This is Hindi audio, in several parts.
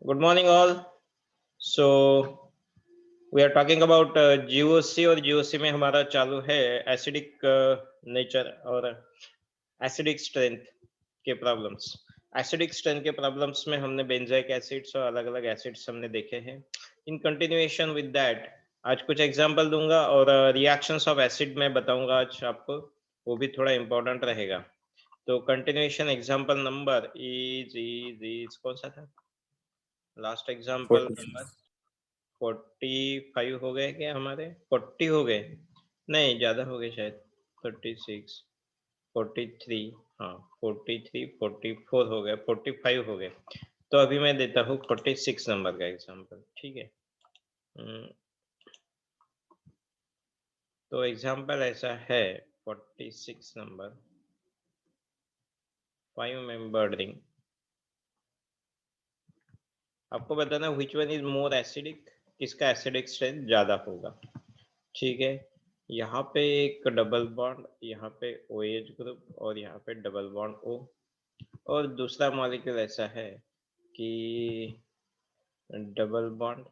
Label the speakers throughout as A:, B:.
A: Good morning, all. So we are talking about GOC और GOC में हमारा चालू है एसिडिक नेचर और एसिडिक स्ट्रेंथ के प्रॉब्लम्स। एसिडिक स्ट्रेंथ के प्रॉब्लम्स में हमने बेंजाइक एसिड्स और अलग अलग एसिड्स हमने देखे हैं। इन कंटिन्यूएशन विद दैट आज कुछ एग्जांपल दूंगा और रिएक्शंस ऑफ एसिड में बताऊंगा आज आपको, वो भी थोड़ा इम्पोर्टेंट रहेगा। तो कंटिन्यूएशन एग्जांपल नंबर इज कौन सा था? लास्ट एग्जांपल नंबर 45 हो गए क्या हमारे? 40 हो गए? नहीं, ज्यादा हो गए शायद। 36, 43, हाँ 43, 44 हो गए, 45 हो गए। तो अभी मैं देता हूँ 46 नंबर का एग्जांपल, ठीक है। तो एग्जांपल ऐसा है 46 नंबर, 5 मेंबर्ड रिंग। आपको बताना which one is more acidic, किसका एसिडिक स्ट्रेंथ ज्यादा होगा, ठीक है। यहाँ पे एक डबल बॉन्ड, यहाँ पे OH ग्रुप और यहाँ पे डबल बॉन्ड O, और दूसरा मॉलिक्यूल ऐसा है कि डबल बॉन्ड,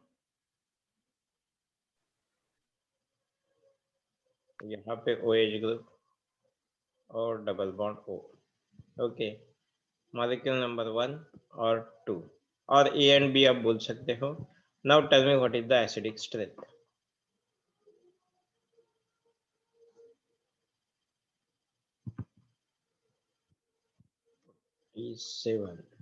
A: यहाँ पे OH ग्रुप और double bond O। Okay, molecule number 1 और 2 और A एंड B आप बोल सकते हो। Now tell me what is the acidic strength. E7।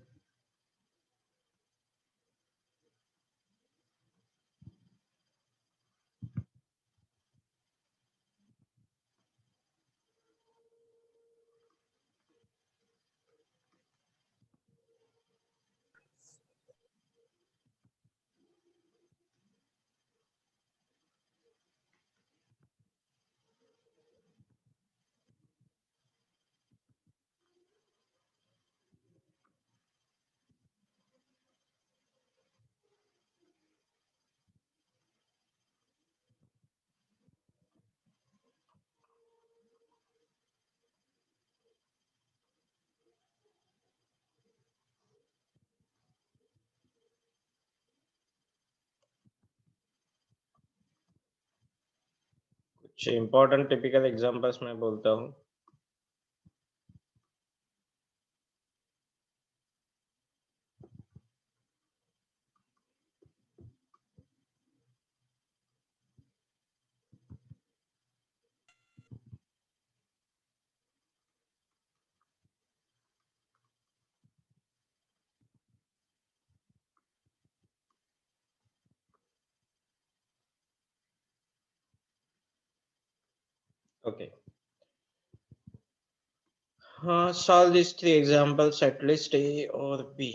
A: कुछ इंपॉर्टेंट टिपिकल एग्जांपल्स मैं बोलता हूँ। ओके, हाँ, solve this 3 examples at least A और B।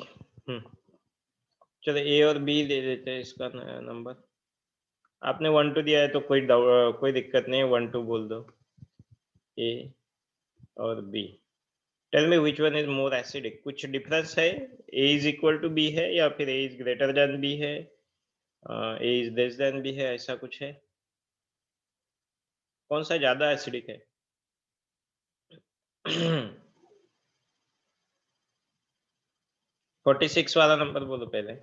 A: चलो A और B दे देते हैं इसका नंबर। आपने 1 2 दिया है तो कोई दिक्कत नहीं है, 1 2 बोल दो। A और B। Tell me which one is more acidic. कुछ डिफरेंस है? A is equal to B है या फिर A is greater than B है, A is less than B है, ऐसा कुछ है? कौन सा ज्यादा एसिडिक है? 46 वाला नंबर बोलो पहले।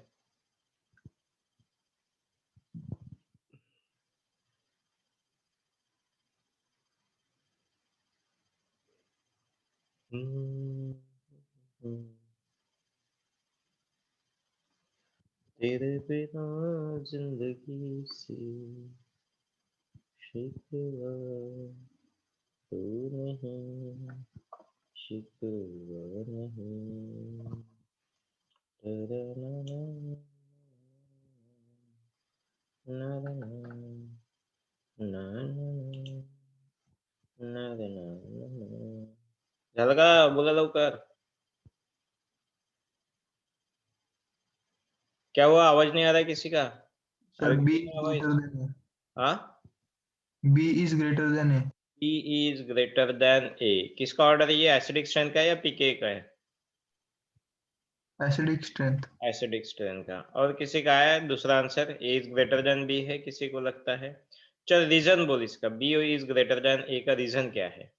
A: तेरे बिना जिंदगी से शिकवा तू नहीं, शिकवा नहीं। झालं का? बोला लवकर। क्या हुआ? आवाज नहीं आ रहा है किसी का?
B: सर
A: अरे
B: B
A: किसी
B: is
A: का आवाज?
B: greater than A.
A: हाँ,
B: B is greater than A.
A: E is greater than A। किसका ऑर्डर है ये? एसिडिक स्ट्रेंथ का या पीके का है?
B: Acidic strength.
A: एसिडिक स्ट्रेंथ का। और किसी का है दूसरा answer? A is greater than B है, किसी को लगता है? चल रीजन बोल इसका, B is greater than A का रीजन क्या है?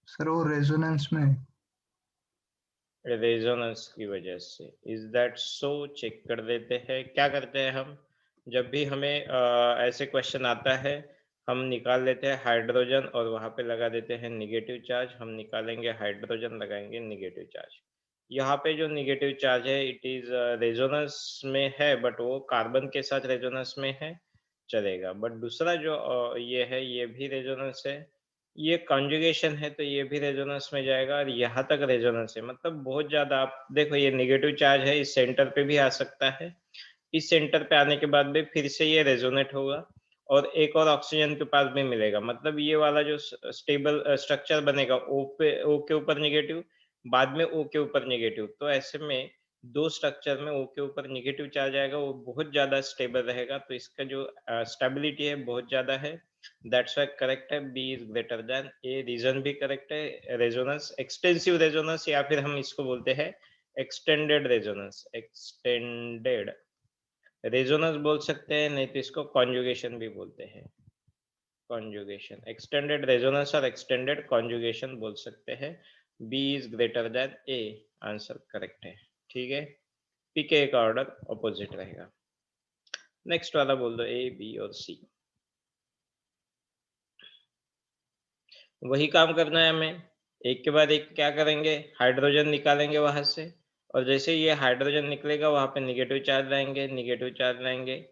B: सर वो रेजोनेंस में
A: रेजोनेंस की वजह से। Is that so? चेक कर देते हैं। क्या करते हैं हम, जब भी हमें ऐसे क्वेश्चन आता है, हम निकाल लेते हैं हाइड्रोजन और वहां पे लगा देते हैं निगेटिव चार्ज। हम निकालेंगे हाइड्रोजन, लगाएंगे निगेटिव चार्ज। यहाँ पे जो निगेटिव चार्ज है इट इज रेजोनेंस में है, बट वो कार्बन के साथ रेजोनेंस में है, चलेगा। बट दूसरा जो ये है, ये भी रेजोनेंस है, ये कॉन्जुगेशन है, तो ये भी रेजोनेंस में जाएगा। और यहाँ तक रेजोनेंस है, मतलब बहुत ज्यादा। आप देखो ये नेगेटिव चार्ज है, इस सेंटर पे भी आ सकता है, इस सेंटर पे आने के बाद भी फिर से ये रेजोनेट होगा और एक और ऑक्सीजन के पास भी मिलेगा। मतलब ये वाला जो स्टेबल स्ट्रक्चर बनेगा, ओ के ऊपर नेगेटिव, बाद में ओ के ऊपर नेगेटिव, तो ऐसे में दो स्ट्रक्चर में ओ के ऊपर नेगेटिव चार्ज आएगा, वो बहुत ज्यादा स्टेबल रहेगा। तो इसका जो स्टेबिलिटी है बहुत ज्यादा है। दैट्स व्हाई करेक्ट है, B is greater than A. Reason भी करेक्ट है, रेजोनेंस, एक्सटेंसिव रेजोनेंस, या फिर हम इसको बोलते हैं एक्सटेंडेड रेजोनेंस। एक्सटेंडेड रेजोनेंस बोल सकते हैं, नहीं तो इसको कॉन्जुगेशन भी बोलते हैं। कॉन्जुगेशन, एक्सटेंडेड रेजोनेंस और एक्सटेंडेड कॉन्जुगेशन बोल सकते हैं। B is greater than A, answer correct है। ठीक है, पी के का ऑर्डर ऑपोजिट रहेगा। नेक्स्ट वाला बोल दो, ए बी और सी। वही काम करना है हमें, एक के बाद एक क्या करेंगे, हाइड्रोजन निकालेंगे वहां से, और जैसे ये हाइड्रोजन निकलेगा वहां पे निगेटिव चार्ज लाएंगे, निगेटिव चार्ज लाएंगे,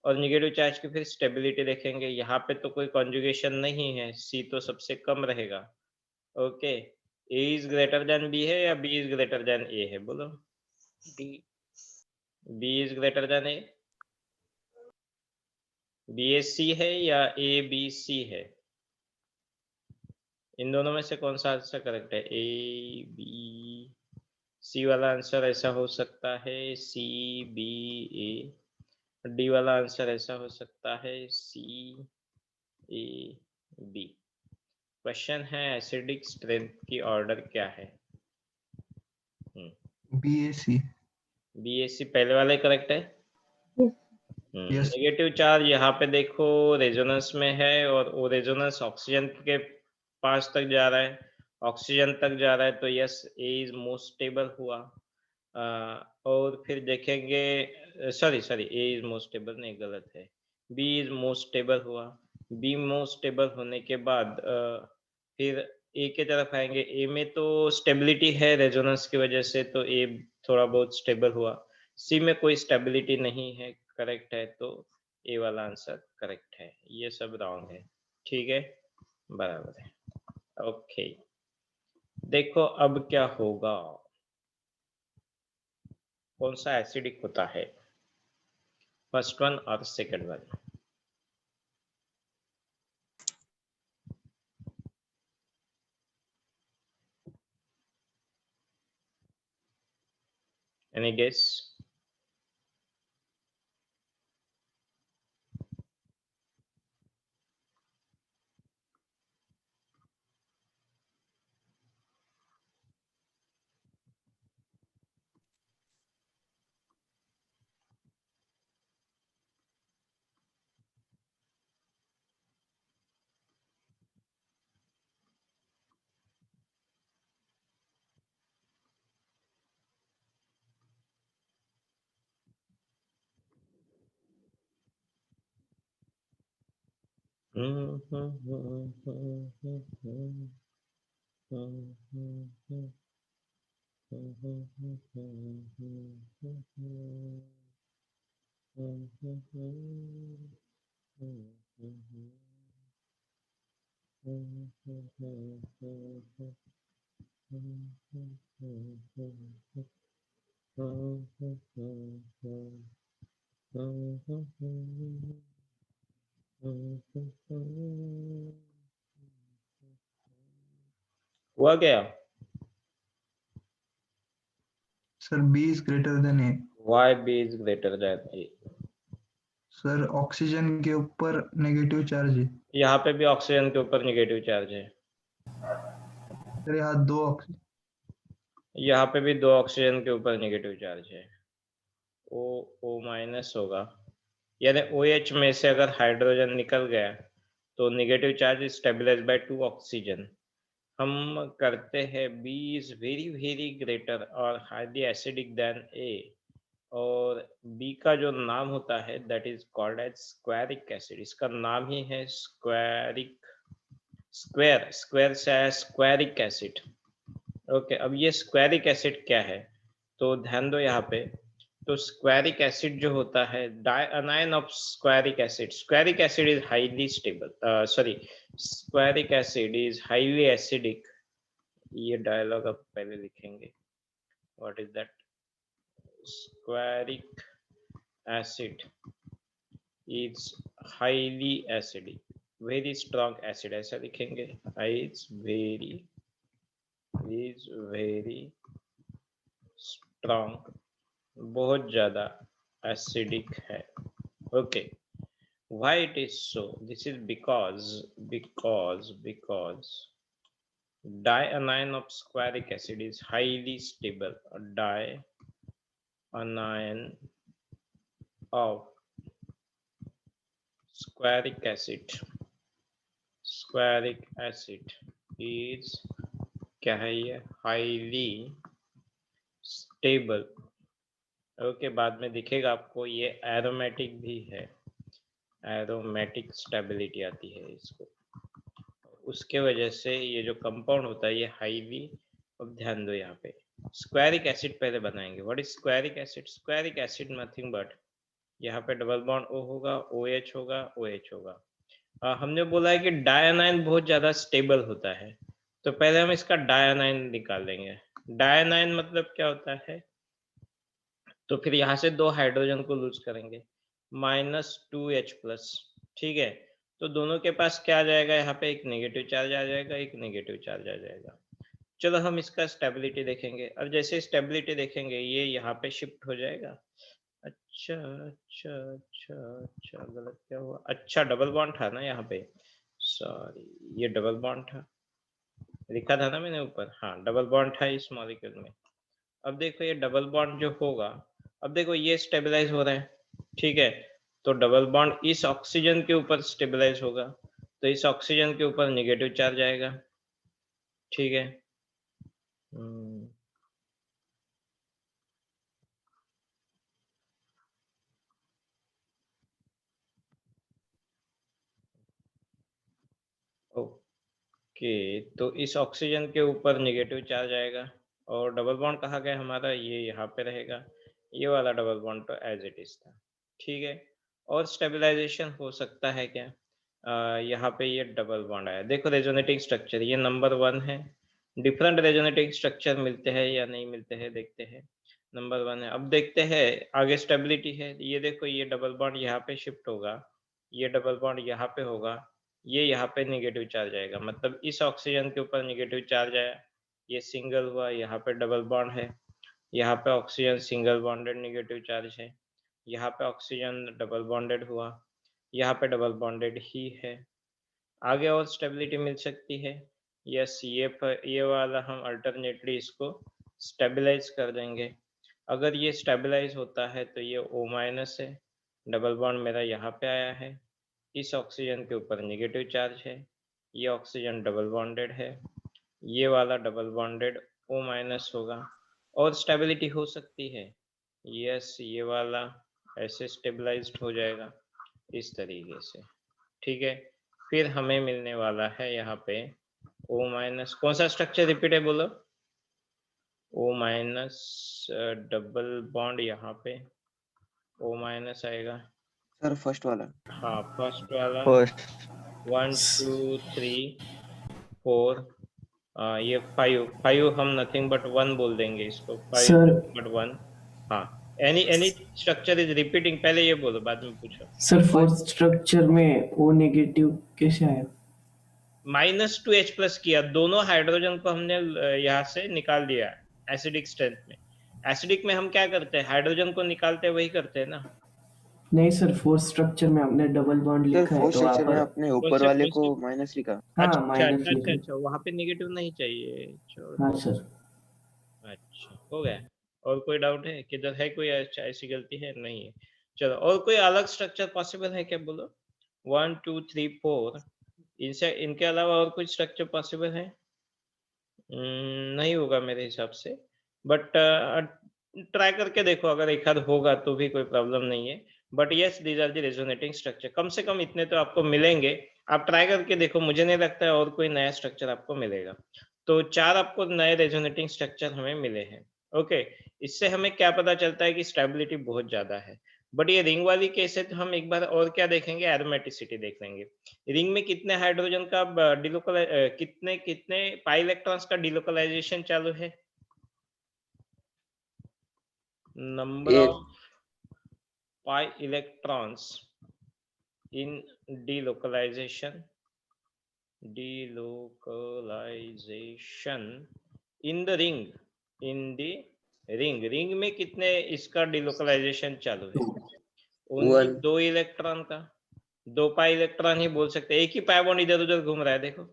A: और निगेटिव चार्ज की फिर स्टेबिलिटी देखेंगे। यहाँ पे तो कोई कॉन्जुगेशन नहीं है, सी तो सबसे कम रहेगा। Okay, A is greater than B है या B is greater than A है, बोलो।
C: B.
A: B is greater than A, B A C है या ए बी सी है? इन दोनों में से कौन सा आंसर करेक्ट है? ए बी सी वाला आंसर ऐसा हो सकता है, सी बी ए। डी वाला आंसर ऐसा हो सकता है, सी ए बी। क्वेश्चन है एसिडिक स्ट्रेंथ की ऑर्डर क्या है?
B: BAC।
A: बी ए सी पहले वाला करेक्ट है।
B: यस।
A: नेगेटिव चार्ज यहाँ पे देखो रेजोनेंस में है, और वो रेजोनेंस ऑक्सीजन के पास तक जा रहा है, ऑक्सीजन तक जा रहा है, तो yes, A is most stable हुआ। और फिर देखेंगे, sorry sorry, A is most stable नहीं, गलत है, बी इज मोस्ट स्टेबल हुआ। बी मोस्ट स्टेबल होने के बाद फिर ए के तरफ आएंगे। ए में तो स्टेबिलिटी है रेजोनेंस की वजह से, तो ए थोड़ा बहुत स्टेबल हुआ। सी में कोई स्टेबिलिटी नहीं है, करेक्ट है, तो ए वाला आंसर करेक्ट है, ये सब रॉन्ग है। ठीक है, बराबर है। ओके, देखो अब क्या होगा, कौन सा एसिडिक होता है, फर्स्ट वन और सेकंड वन? Any guess? हुआ क्या?
B: Sir B is greater than A।
A: Why B is greater than A?
B: Sir oxygen के ऊपर नेगेटिव चार्ज है।
A: यहाँ पे भी ऑक्सीजन के ऊपर नेगेटिव चार्ज है।
B: सर यहाँ दो
A: यहाँ पे भी दो ऑक्सीजन के ऊपर नेगेटिव चार्ज है। ओ ओ माइनस होगा, यानी ओ एच में से अगर हाइड्रोजन निकल गया तो negative charge is stabilize by two oxygen. हम करते हैं B is very very greater और हाईली एसिडिक देन A, और B का जो नाम होता है that is called as squaric acid. इसका नाम ही है स्क्वायरिक, स्क्वायर, स्क्वायर से आया स्क्वायरिक एसिड। ओके, अब ये स्क्वायरिक एसिड क्या है, तो ध्यान दो यहाँ पे। तो स्क्वायरिक एसिड जो होता है, dianion of squaric acid, squaric acid is highly stable, sorry, squaric acid is highly acidic. ये डायलॉग अब पहले लिखेंगे, what is that, squaric acid is highly acidic, very strong acid, ऐसा लिखेंगे, इज वेरी स्ट्रॉन्ग, बहुत ज्यादा एसिडिक है। Okay, why it is so, this is because dianion of squaric acid is highly stable. Dianion of squaric acid is क्या है ये, हाईली स्टेबल। ओके, बाद में दिखेगा आपको, ये एरोमेटिक भी है, एरोमेटिक स्टेबिलिटी आती है इसको, उसके वजह से ये जो कंपाउंड होता है ये हाईली। अब ध्यान दो यहाँ पे, स्क्वायरिक एसिड पहले बनाएंगे। What is squaric acid, squaric acid nothing but, यहाँ पे डबल बॉन्ड O होगा, OH होगा, OH होगा। हमने बोला है कि डायनाइन बहुत ज्यादा स्टेबल होता है, तो पहले हम इसका डायनाइन निकाल लेंगे। डायनाइन मतलब क्या होता है, तो फिर यहाँ से 2 हाइड्रोजन को लूज करेंगे, -2H+, ठीक है। तो दोनों के पास क्या आ जाएगा, यहाँ पे एक नेगेटिव चार्ज आ जाएगा, एक नेगेटिव चार्ज आ जाएगा। चलो हम इसका स्टेबिलिटी देखेंगे। अब जैसे स्टेबिलिटी देखेंगे, ये यहाँ पे शिफ्ट हो जाएगा। अच्छा अच्छा अच्छा अच्छा, गलत क्या हुआ, अच्छा डबल बॉन्ड था ना यहाँ पे, सॉरी, ये डबल बॉन्ड था, लिखा था ना मैंने ऊपर, हाँ डबल बॉन्ड था इस मॉलिक्यूल में। अब देखो ये डबल बॉन्ड जो होगा, अब देखो ये स्टेबलाइज हो रहा है, ठीक है, तो डबल बॉन्ड इस ऑक्सीजन के ऊपर स्टेबलाइज होगा, तो इस ऑक्सीजन के ऊपर नेगेटिव चार्ज आएगा, ठीक है। ओके, तो इस ऑक्सीजन के ऊपर नेगेटिव चार्ज आएगा, और डबल बॉन्ड कहाँ गया हमारा, ये यहाँ पे रहेगा, ये वाला डबल बॉन्ड तो एज इट इज था, ठीक है। और स्टेबलाइजेशन हो सकता है क्या, यहाँ पे ये डबल बॉन्ड आया, देखो रेजोनेटिंग स्ट्रक्चर, ये नंबर 1 है, डिफरेंट रेजोनेटिंग स्ट्रक्चर मिलते हैं या नहीं मिलते हैं देखते हैं, नंबर 1 है। अब देखते हैं आगे स्टेबिलिटी है, ये देखो ये डबल बॉन्ड यहाँ पे शिफ्ट होगा, ये डबल बॉन्ड यहाँ पे होगा, ये यहाँ पे नेगेटिव चार्ज आएगा, मतलब इस ऑक्सीजन के ऊपर नेगेटिव चार्ज आया, ये सिंगल हुआ, यहाँ पे डबल बॉन्ड है, यहाँ पे oxygen single bonded negative charge है, यहाँ पे ऑक्सीजन डबल बॉन्डेड हुआ, यहाँ पे डबल बॉन्डेड ही है। आगे और स्टेबिलिटी मिल सकती है, यस, ये वाला हम अल्टरनेटली इसको स्टेबलाइज कर देंगे। अगर ये स्टेबलाइज होता है तो ये O- है, डबल बॉन्ड मेरा यहाँ पे आया है, इस ऑक्सीजन के ऊपर नेगेटिव चार्ज है, ये ऑक्सीजन डबल बॉन्डेड है, ये वाला डबल बॉन्डेड O- होगा, और स्टेबिलिटी हो सकती है, यस, ये वाला ऐसे स्टेबलाइज्ड हो जाएगा इस तरीके से, ठीक है। फिर हमें मिलने वाला है यहाँ पे O-, कौन सा स्ट्रक्चर रिपीट है बोलो, O-, डबल बॉन्ड यहाँ पे O- आएगा,
C: सर फर्स्ट वाला,
A: हाँ फर्स्ट वाला,
D: फर्स्ट
A: 1 2 3 4, ये 5 हम नथिंग बट 1 बोल देंगे इसको, 5
E: सर
A: बट 1, हाँ। एनी स्ट्रक्चर इज रिपीटिंग, पहले ये बोलो बाद में पूछो।
E: सर फोर्थ स्ट्रक्चर में O नेगेटिव कैसे आया?
A: -2H+ किया, दोनों हाइड्रोजन को हमने यहाँ से निकाल दिया एसिडिक स्ट्रेंथ में। एसिडिक में हम क्या करते हैं, हाइड्रोजन को निकालते हैं, वही करते हैं ना।
E: नहीं सर, फोर्थ स्ट्रक्चर में हमने डबल बॉन्ड
C: सर
E: लिखा है
C: फोर्थ
E: तो वहाँ
C: स्ट्रक्चर में
E: पर
C: अपने
A: कौन
C: ऊपर
A: से
C: वाले
A: कौन
C: को
A: से,
C: माइनस लिखा।
E: हाँ
A: अच्छा
E: माइनस
A: अच्छा अच्छा
E: लिखा।
A: अच्छा, वहाँ पे नेगेटिव नहीं चाहिए, छोड़
E: हाँ
A: दो।
E: सर।
A: अच्छा हो गया, और कोई डाउट है, किधर है कोई ऐसी गलती है, नहीं है। चलो, और कोई अलग स्ट्रक्चर पॉसिबल है क्या, बोलो। 1 2 3 4, इनसे, इनके अलावा और कोई स्ट्रक्चर पॉसिबल है, नहीं होगा मेरे हिसाब से, बट ट्राई करके देखो, अगर एक आध होगा तो भी कोई प्रॉब्लम नहीं है। But yes, these are the resonating structure, कम से कम इतने तो आपको मिलेंगे। आप ट्राई करके देखो, मुझे नहीं लगता है और कोई नया स्ट्रक्चर आपको मिलेगा। तो 4 आपको नए रेजोनेटिंग स्ट्रक्चर हमें मिले हैं। ओके, इससे हमें क्या पता चलता है कि स्टेबिलिटी बहुत ज्यादा है। बट ये रिंग वाली केस है, तो हम एक बार और क्या देखेंगे, एरोमेटिसिटी देख लेंगे। रिंग में कितने हाइड्रोजन का कितने कितने पाई इलेक्ट्रॉन्स का डिलोकलाइजेशन चालू है? नंबर
C: एक।
A: Of pi electrons in delocalization in the ring में कितने इसका डिलोकलाइजेशन चालू है? ओनली 2 इलेक्ट्रॉन का, 2 पाई इलेक्ट्रॉन ही बोल सकते हैं, एक ही पाई बॉन्ड इधर उधर घूम रहा है, देखो।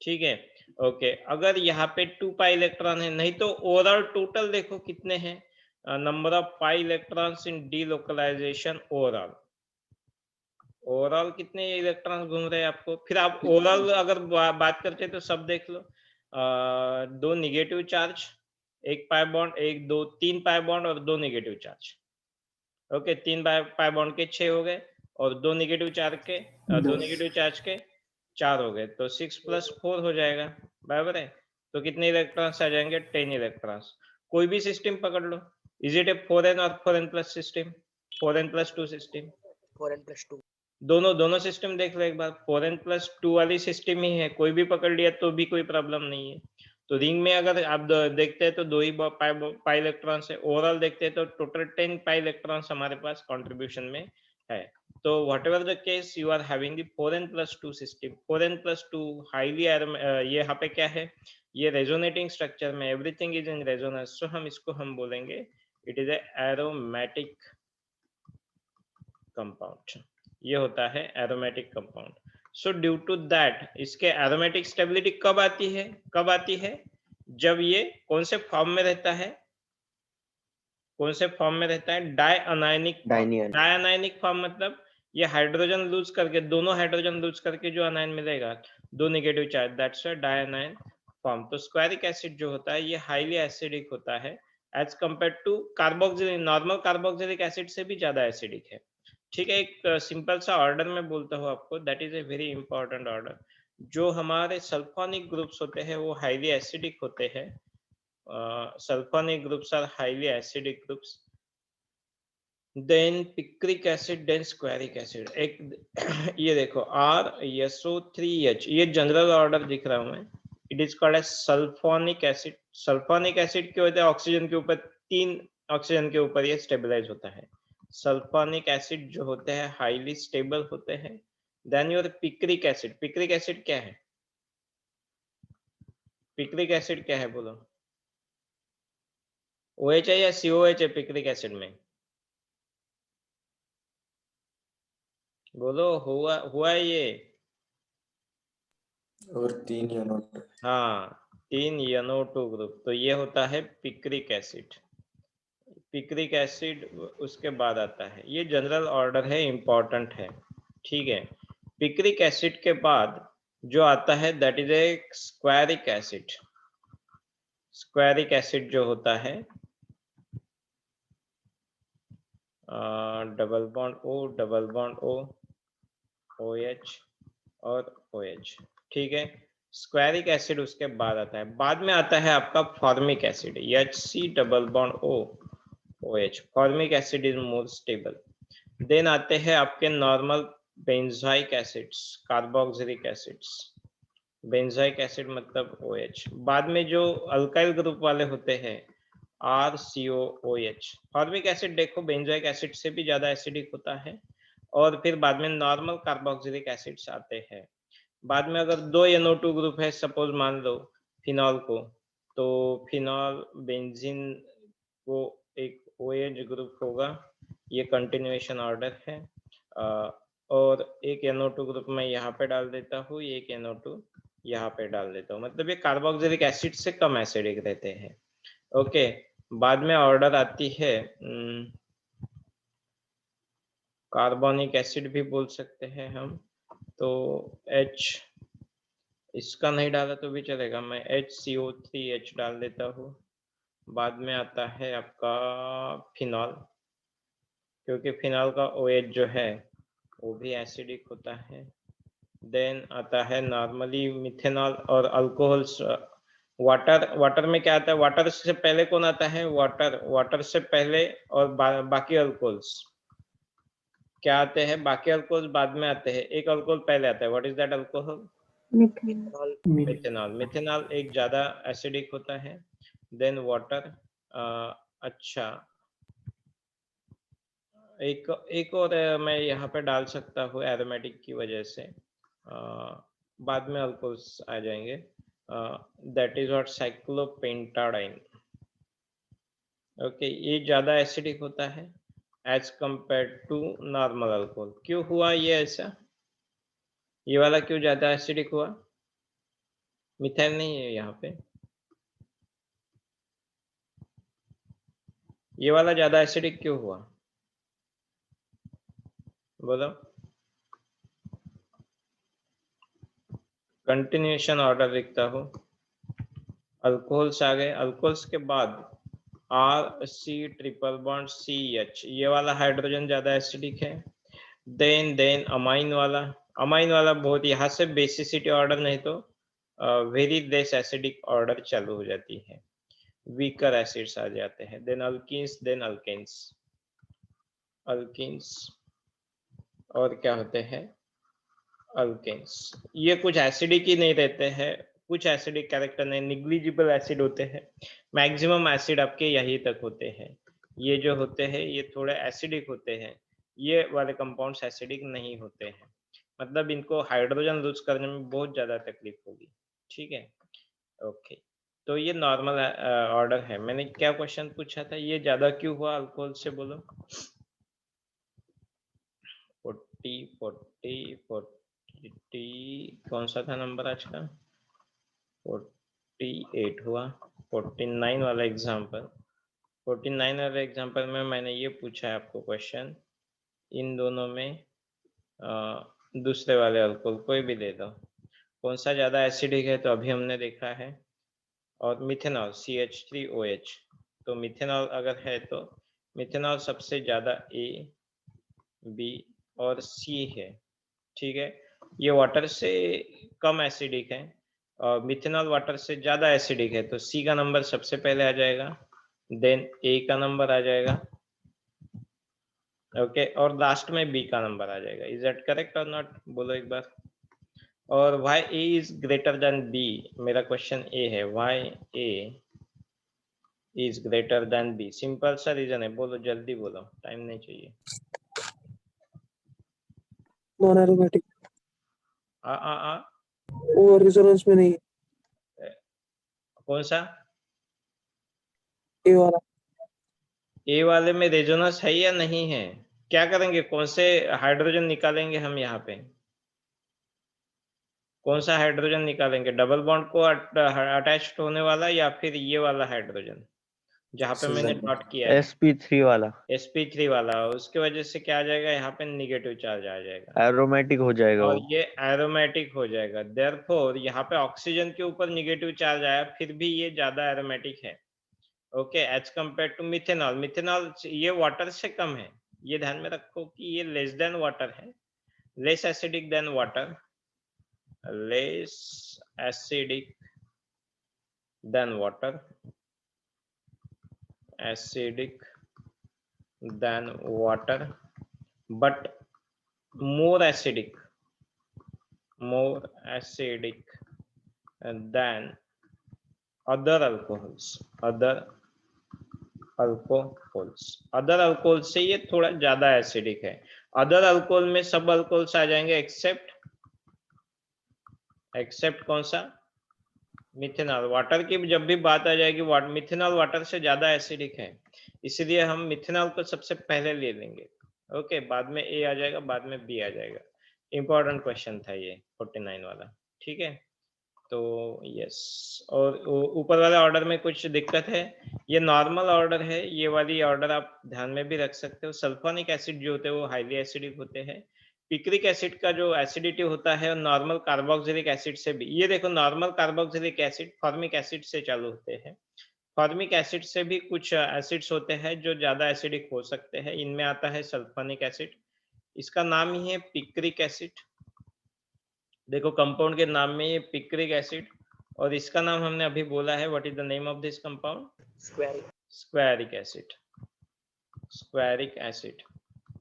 A: ठीक है, ओके, अगर यहाँ पे 2 पाई इलेक्ट्रॉन है, नहीं तो ओवरऑल टोटल देखो कितने हैं, number of pi electrons in delocalisation overall कितने इलेक्ट्रॉन घूम रहे हैं आपको। फिर आप ओवरऑल अगर बात करते हैं तो सब देख लो, 2 निगेटिव चार्ज, एक पाई बॉन्ड, 1 2 3 पाई बॉन्ड और 2 negative charge. Okay, 3 pi bond के 6 हो गए और 2 निगेटिव चार्ज के 2 निगेटिव चार्ज के 4 हो गए, तो 6 + 4 हो जाएगा, बराबर है। तो कितने इलेक्ट्रॉन्स आ जाएंगे? 10 इलेक्ट्रॉन्स। कोई भी सिस्टम पकड़ लो, इज इट ए 4n और 4n+ system, 4n+2 system?
C: 4n+2
A: दोनों सिस्टम देख लो एक बार, 4n+2 वाली सिस्टम ही है, कोई भी पकड़ लिया तो भी कोई प्रॉब्लम नहीं है। तो रिंग में अगर आप देखते हैं तो 2 ही पाई इलेक्ट्रॉन्स है, ओवरऑल देखते हैं तो टोटल 10 पाई इलेक्ट्रॉन्स हमारे पास कंट्रीब्यूशन में है। तो whatever the case, you are having the 4n+2 system. 4n+2 highly, ये यहाँ पे क्या है, ये रेजोनेटिंग स्ट्रक्चर में everything is in resonance, so हम इसको हम बोलेंगे it is a aromatic compound. ये होता है aromatic compound. So due to that इसके एरोमेटिक स्टेबिलिटी कब आती है? जब ये कौन से फॉर्म में रहता है? डायअनायनिक फॉर्म। डायअनायनिक फॉर्म मतलब ये हाइड्रोजन लूज करके, दोनों हाइड्रोजन लूज करके जो अनायन मिलेगा, 2 negative charge, that's a dianion form. तो स्क्वायरिक एसिड जो होता है ये हाईली एसिडिक होता है as compare to carboxylic, normal carboxylic acid से भी ज्यादा एसिडिक है। ठीक है, एक सिंपल सा ऑर्डर में बोलता हूँ आपको, that is a very important order. जो हमारे सल्फोनिक ग्रुप्स होते हैं वो हाईली एसिडिक होते हैं, sulphonic groups are highly acidic groups, then picric acid, then squaric acid. एक ये देखो RSO3H, ये जनरल ऑर्डर दिख रहा हूं मैं, it is called as sulphonic acid. Sulphonic acid क्या होता है? ऑक्सीजन के ऊपर, 3 ऑक्सीजन के ऊपर ये स्टेबलाइज होता है। सल्फोनिक एसिड जो होते हैं हाईली स्टेबल होते हैं। Then your picric acid, picric acid क्या है? पिक्रिक एसिड क्या है बोलो? OH है या COH है पिक्रिक एसिड में? बोलो, हुआ ये?
D: और 3 NO2।
A: हाँ, 3 NO2 ग्रुप, तो ये होता है पिक्रिक एसिड। पिक्रिक एसिड उसके बाद आता है, ये जनरल ऑर्डर है, इंपॉर्टेंट है। ठीक है, पिक्रिक एसिड के बाद जो आता है that is a squaric acid. Squaric acid जो होता है डबल बॉन्ड O OH और OH। ठीक है, स्क्वायरिक एसिड उसके बाद आता है। बाद में आता है आपका formic acid, HC double bond O OH। Formic acid is more stable. Then आते हैं आपके normal benzoic acids, carboxylic acids. Benzoic acid मतलब OH। बाद में जो अल्काइल ग्रुप वाले होते हैं RCOOH। फॉर्मिक एसिड देखो बेंजाइक एसिड से भी ज्यादा एसिडिक होता है। और फिर बाद में नॉर्मल कार्बोक्सिलिक एसिड्स आते हैं। बाद में अगर 2 NO2 ग्रुप है, सपोज मान लो फिनॉल को, तो फिनॉल बेंजीन को एक OH ग्रुप होगा, ये कंटिन्यूएशन ऑर्डर है। और एक NO2 ग्रुप में यहाँ पे डाल देता हूँ, एक NO2 यहाँ पे डाल देता हूँ, मतलब ये कार्बोक्सिलिक एसिड से कम एसिडिक रहते हैं। ओके, बाद में ऑर्डर आती है कार्बोनिक एसिड भी बोल सकते हैं हम, तो इसका नहीं डाला तो भी चलेगा, मैं HCO3H डाल देता हूँ। बाद में आता है आपका फिनॉल, क्योंकि फिनॉल का OH जो है वो भी एसिडिक होता है। देन आता है नॉर्मली मिथेनॉल और अल्कोहल्स। वाटर में क्या आता है, वाटर से पहले कौन आता है, वाटर से पहले, और बाकी अल्कोहल्स क्या आते हैं, बाकी अल्कोहल बाद में आते हैं, एक अल्कोहल पहले आता है। What is that alcohol? Methanol. Methanol एक ज्यादा एसिडिक होता है देन वाटर। अच्छा, एक और मैं यहाँ पे डाल सकता हूँ एरोमेटिक की वजह से, बाद में अल्कोहल्स आ जाएंगे। That is what cyclopentadiene. Okay, ये ज्यादा एसिडिक होता है as compare to normal alcohol. क्यों हुआ ये ऐसा, ये वाला क्यों ज्यादा एसिडिक हुआ? मिथाइल नहीं है यहाँ पे, ये वाला ज्यादा एसिडिक क्यों हुआ, बोलो। कंटिन्यूएशन ऑर्डर लिखता हूँ। अल्कोहल्स आ गए, अल्कोहल्स के बाद RC ट्रिपल बॉन्ड CH, ये वाला हाइड्रोजन ज्यादा एसिडिक है। देन अमाइन वाला बहुत, यहाँ से बेसिसिटी ऑर्डर नहीं तो वेरी लेस एसिडिक ऑर्डर चालू हो जाती है, वीकर एसिड्स आ जाते हैं। देन अल्कीन्स, देन अल्कीन्स और क्या होते हैं, अल्केन्स। ये कुछ एसिडिक ही नहीं रहते हैं, कुछ एसिडिक कैरेक्टर नहीं, निग्लिजिबल एसिड होते हैं। मैक्सिमम एसिड आपके यहीं तक होते हैं, ये जो होते हैं ये थोड़े एसिडिक होते हैं, ये वाले कंपाउंड्स एसिडिक नहीं होते हैं, मतलब इनको हाइड्रोजन लूज करने में बहुत ज्यादा तकलीफ होगी, ठीक है। ओके, तो ये नॉर्मल ऑर्डर है। मैंने क्या क्वेश्चन पूछा था, ये ज्यादा क्यों हुआ अल्कोहल से, बोलो। 40 कौन सा था नंबर आज का, 48 हुआ। 49 वाला एग्जाम्पल, 49 वाले एग्जाम्पल में मैंने ये पूछा है आपको क्वेश्चन, इन दोनों में दूसरे वाले अल्कोहल कोई भी दे दो, कौन सा ज्यादा एसिडिक है, तो अभी हमने देखा है। और मिथेनॉल CH3OH, तो मिथेनॉल अगर है तो मिथेनॉल सबसे ज्यादा A, B और C है, ठीक है। ये वाटर से कम एसिडिक है और मिथेनॉल वाटर से ज्यादा एसिडिक है, तो C का नंबर सबसे पहले आ जाएगा, देन A का नंबर आ जाएगा, ओके, और लास्ट में B का नंबर आ जाएगा। इज दैट करेक्ट और नॉट, बोलो एक बार। और why A is greater than B, मेरा क्वेश्चन A है, why A is greater than B, simple सा रीजन है, बोलो जल्दी बोलो, टाइम नहीं चाहिए।
C: नॉन एरोमेटिक,
A: आ
C: वो रेजोनेंस में नहीं,
A: कौन सा,
C: ए वाला।
A: ए वाले में रेजोनेंस है या नहीं है, क्या करेंगे, कौन से हाइड्रोजन निकालेंगे हम यहाँ पे, कौन सा हाइड्रोजन निकालेंगे, डबल बॉन्ड को अटैच्ड होने वाला या फिर ये वाला हाइड्रोजन जहाँ पे मैंने डॉट किया है,
D: sp3 वाला,
A: sp3 वाला, उसके वजह से क्या आ जाएगा, यहाँ पे निगेटिव चार्ज आ जाएगा
D: एरोमेटिक हो जाएगा
A: और
D: वो।
A: ये एरोमेटिक हो जाएगा। देयरफॉर यहाँ पे ऑक्सीजन के ऊपर निगेटिव चार्ज आया, फिर भी ये ज्यादा एरोमेटिक है, okay, as compare to methanol. Methanol ये वाटर से कम है, ये ध्यान में रखो कि ये लेस देन वाटर है, less acidic than water, less acidic than water, acidic than water, but more acidic than other alcohols, other alcohol से ये थोड़ा ज्यादा एसिडिक है। अदर अल्कोहल में सब अल्कोहल्स आ जाएंगे एक्सेप्ट कौन सा, मिथेनॉल। वाटर की जब भी बात आ जाएगी, मिथेनॉल वाटर से ज्यादा एसिडिक है, इसलिए हम मिथेनॉल को सबसे पहले ले लेंगे, ओके, बाद में A आ जाएगा, बाद में B आ जाएगा। इंपॉर्टेंट क्वेश्चन था ये 49 वाला, ठीक है। तो यस, और ऊपर वाले ऑर्डर में कुछ दिक्कत है, ये नॉर्मल ऑर्डर है, ये वाली ऑर्डर आप ध्यान में भी रख सकते हो। सल्फोनिक एसिड जो होते हैं वो हाईली एसिडिक होते हैं, पिक्रिक एसिड का जो एसिडिटी होता है नॉर्मल कार्बोक्सिलिक एसिड से भी, ये देखो normal carboxylic acid formic acid से चालू होते हैं, फॉर्मिक एसिड से भी कुछ एसिड्स होते हैं जो ज्यादा एसिडिक हो सकते हैं, इनमें आता है सल्फोनिक एसिड, इसका नाम ही है पिक्रिक एसिड। देखो कंपाउंड के नाम में ये पिक्रिक एसिड, और इसका नाम हमने अभी बोला है, what is the name of this compound? Squaric acid, squaric acid.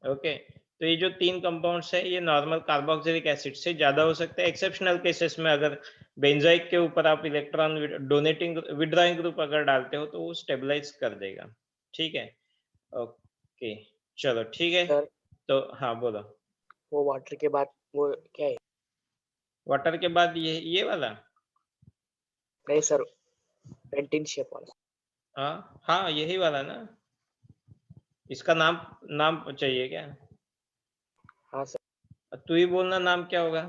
A: Okay, तो ये जो 3 कंपाउंड्स है ये नॉर्मल कार्बोक्सिलिक एसिड से ज्यादा हो सकते हैं, एक्सेप्शनल केसेस में अगर बेंजोइक के ऊपर आप इलेक्ट्रॉन डोनेटिंग विड्रॉइंग ग्रुप अगर डालते हो तो वो स्टेबलाइज कर देगा, ठीक है। ओके चलो ठीक है,
D: सर
A: तो हाँ बोलो।
D: वो वाटर के बाद वो क्या है?
A: वाटर के बाद ये वाला,
D: नहीं सर, पेंटिन शेप वाला।
A: हाँ यही वाला ना, इसका नाम नाम चाहिए क्या?
D: हाँ सर।
A: तू ही बोलना नाम क्या होगा,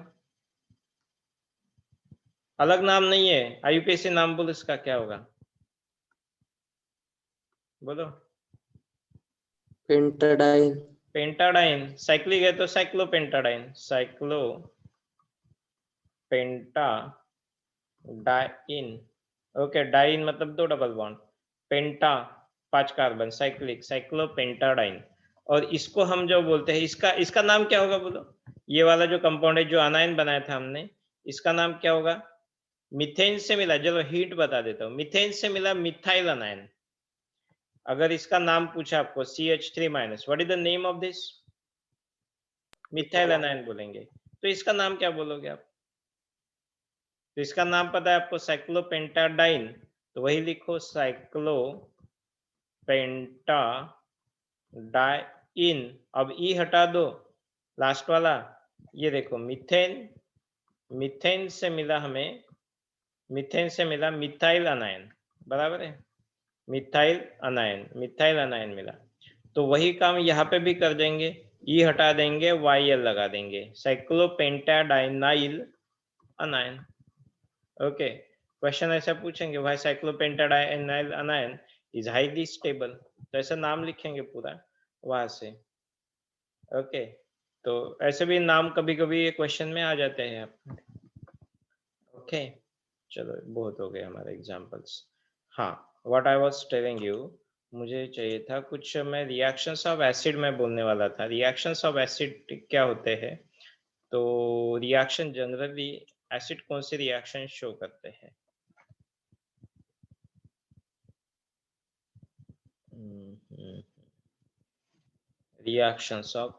A: अलग नाम नहीं है, आईयूपीएसी नाम बोल, इसका क्या होगा बोलो।
E: पेंटाडाइन।
A: पेंटाडाइन, साइक्लिक है तो साइक्लोपेंटाडाइन, साइक्लो पेंटाडाइन। ओके, डाइन मतलब 2 डबल बॉन्ड, पेंटा 5 कार्बन, साइक्लिक साइक्लोपेंटाडाइन। और इसको हम जो बोलते हैं, इसका नाम क्या होगा बोलो, ये वाला जो कंपाउंड है जो अनायन बनाया था हमने, इसका नाम क्या होगा? मीथेन से मिला, चलो हिंट बता देता हूँ, मीथेन से मिला मिथाइल अनायन। अगर इसका नाम पूछा आपको CH3-, what is the name of this? Methyl अनायन बोलेंगे, तो इसका नाम क्या बोलोगे आप? तो इसका नाम पता है आपको, साइक्लोपेंटाडाइन, तो वही लिखो साइक्लोपेंटाडाइन। अब ई हटा दो, लास्ट वाला ये देखो मीथेन, मीथेन से मिला हमें, मीथेन से मिला मिथाइल अनायन, बराबर है, मिथाइल अनायन, मिथाइल अनायन मिला, तो वही काम यहाँ पे भी कर देंगे, ई हटा देंगे, YL लगा देंगे, साइक्लोपेंटाडाइनाइल अनायन। ओके, क्वेश्चन ऐसा पूछेंगे, why cyclopentadienyl अनायन is highly stable, तो ऐसा नाम लिखेंगे पूरा वहां से। ओके, तो ऐसे भी नाम कभी कभी क्वेश्चन में आ जाते हैं। ओके चलो, बहुत हो गए हमारे एग्जांपल्स। हाँ, what I was telling you, मुझे चाहिए था कुछ, मैं रिएक्शंस ऑफ एसिड में बोलने वाला था। रिएक्शंस ऑफ एसिड क्या होते हैं? तो रिएक्शन जनरली एसिड कौन से रिएक्शन शो करते हैं? Reactions of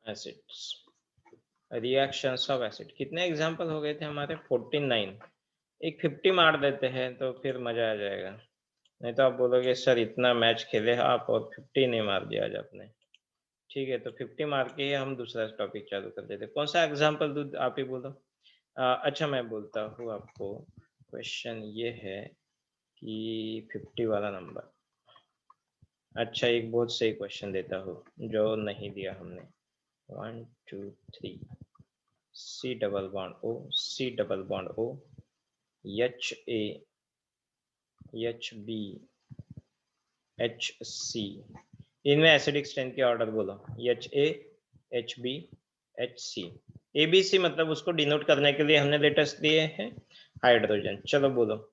A: acids, reactions of acid, कितने एग्जांपल हो गए थे हमारे? 49। एक 50 मार देते हैं तो फिर मजा आ जाएगा, नहीं तो आप बोलोगे सर इतना मैच खेले आप और 50 नहीं मार दिया आज आपने। ठीक है, तो 50 मार के ही हम दूसरा टॉपिक चालू कर देते। कौन सा एग्जांपल दूं, आप ही बोलो। अच्छा मैं बोलता हूँ आपको, क्वेश्चन ये है कि 50 वाला नंबर, अच्छा एक बहुत सही क्वेश्चन देता हूँ जो नहीं दिया हमने। 1 2 3 C double bond O, C double bond O, HA HB HC, इनमें एसिडिक स्ट्रेंथ के ऑर्डर बोलो। HA HB HC, ABC मतलब उसको डिनोट करने के लिए हमने लेटर्स दिए हैं हाइड्रोजन। चलो बोलो।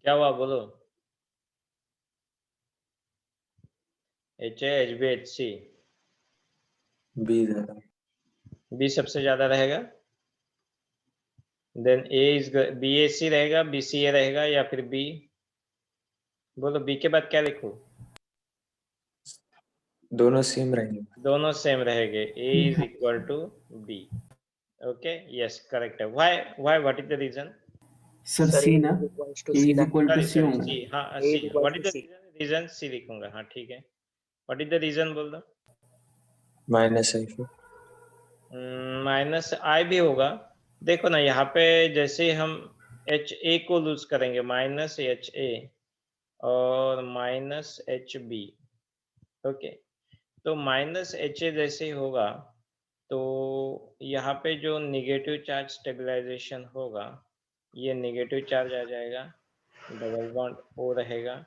A: क्या हुआ बोलो। HA HB HC, B सबसे ज्यादा रहेगा, देन A इज BAC रहेगा, BCA रहेगा, या फिर B, बोलो B के बाद क्या लिखूं?
F: दोनों सेम रहेंगे।
A: दोनों सेम रहेंगे, A is equal to B। Okay, yes correct है। Why what is the reason?
E: Sir
D: Sir,
E: C
D: A
E: ना,
D: is equals to
E: A
D: C
E: is
D: ना.
E: Equal to
A: sorry
E: C
A: sorry
E: होगा।
A: सी, हाँ
D: A
A: C,
D: is equals
A: what is
D: to
A: the
D: C.
A: Reason? C लिखूंगा, हाँ ठीक है। व्हाट इज द रीजन बोल दो।
F: माइनस आई फिर
A: माइनस आई भी होगा। देखो ना यहाँ पे जैसे हम एच ए को लूज करेंगे, माइनस एच ए और माइनस एच बी। ओके, तो माइनस एच ए जैसे ही होगा तो यहाँ पे जो निगेटिव चार्ज स्टेबलाइजेशन होगा, ये निगेटिव चार्ज आ जाएगा, डबल बॉन्ड ओ रहेगा।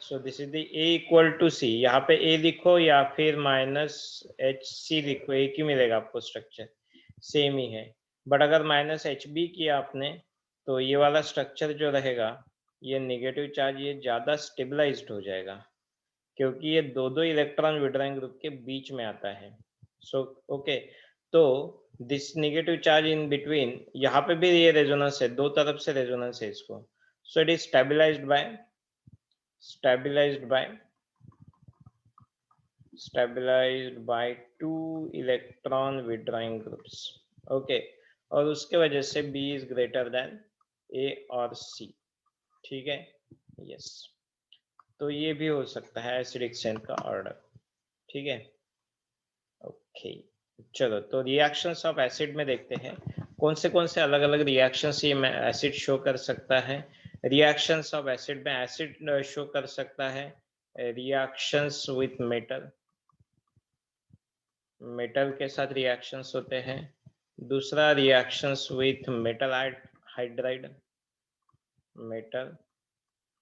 A: So this is the A equal to C. यहाँ पे ए लिखो या फिर माइनस एच सी लिखो, एक ही मिलेगा आपको, स्ट्रक्चर सेम ही है। बट अगर माइनस एच बी किया आपने तो ये वाला स्ट्रक्चर जो रहेगा, ये निगेटिव चार्ज ये ज़्यादा स्टेबलाइज्ड हो जाएगा, क्योंकि ये दो दो इलेक्ट्रॉन विड्रॉइंग ग्रुप के बीच में आता है। सो ओके, तो this negative charge in between, यहाँ पे भी ये रेजोनेंस है, दो तरफ से रेजोनेंस है इसको। So it is stabilised by two electron withdrawing groups. Okay, और उसके वजह से B is greater than A और C। ठीक है, यस। तो ये भी हो सकता है एसिडिक स्ट्रेंथ का ऑर्डर। ठीक है, ओके। चलो, तो रिएक्शंस ऑफ एसिड में देखते हैं कौन से अलग अलग रिएक्शंस ये एसिड शो कर सकता है। रिएक्शंस ऑफ एसिड में एसिड शो कर सकता है रिएक्शंस विथ मेटल, मेटल के साथ रिएक्शंस होते हैं। दूसरा reactions with metal hydride, metal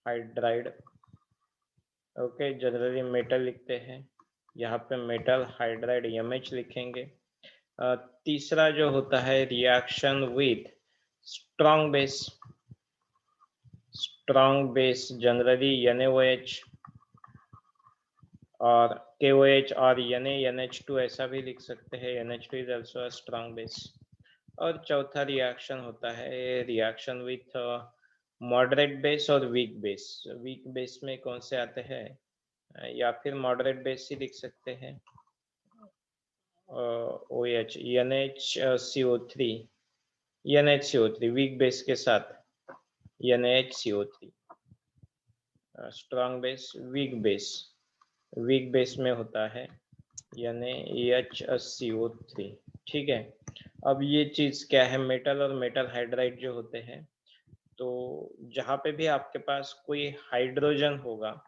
A: hydride. Okay, generally metal लिखते हैं, यहाँ पे मेटल हाइड्राइड MH लिखेंगे। तीसरा जो होता है reaction with strong base, generally NaOH और KOH और NaNH2 ऐसा भी लिख सकते हैं, NH2 is also a strong base. और चौथा रिएक्शन होता है रिएक्शन विथ मॉडरेट बेस और वीक बेस में कौन से आते हैं, या फिर मॉडरेट बेस ही लिख सकते हैं, OH NHCO3 वीक बेस के साथ NaHCO3। Strong base, weak base में होता है NaHCO3। ठीक है, अब ये चीज क्या है, मेटल और मेटल हाइड्राइड जो होते हैं, तो जहाँ पे भी आपके पास कोई हाइड्रोजन होगा,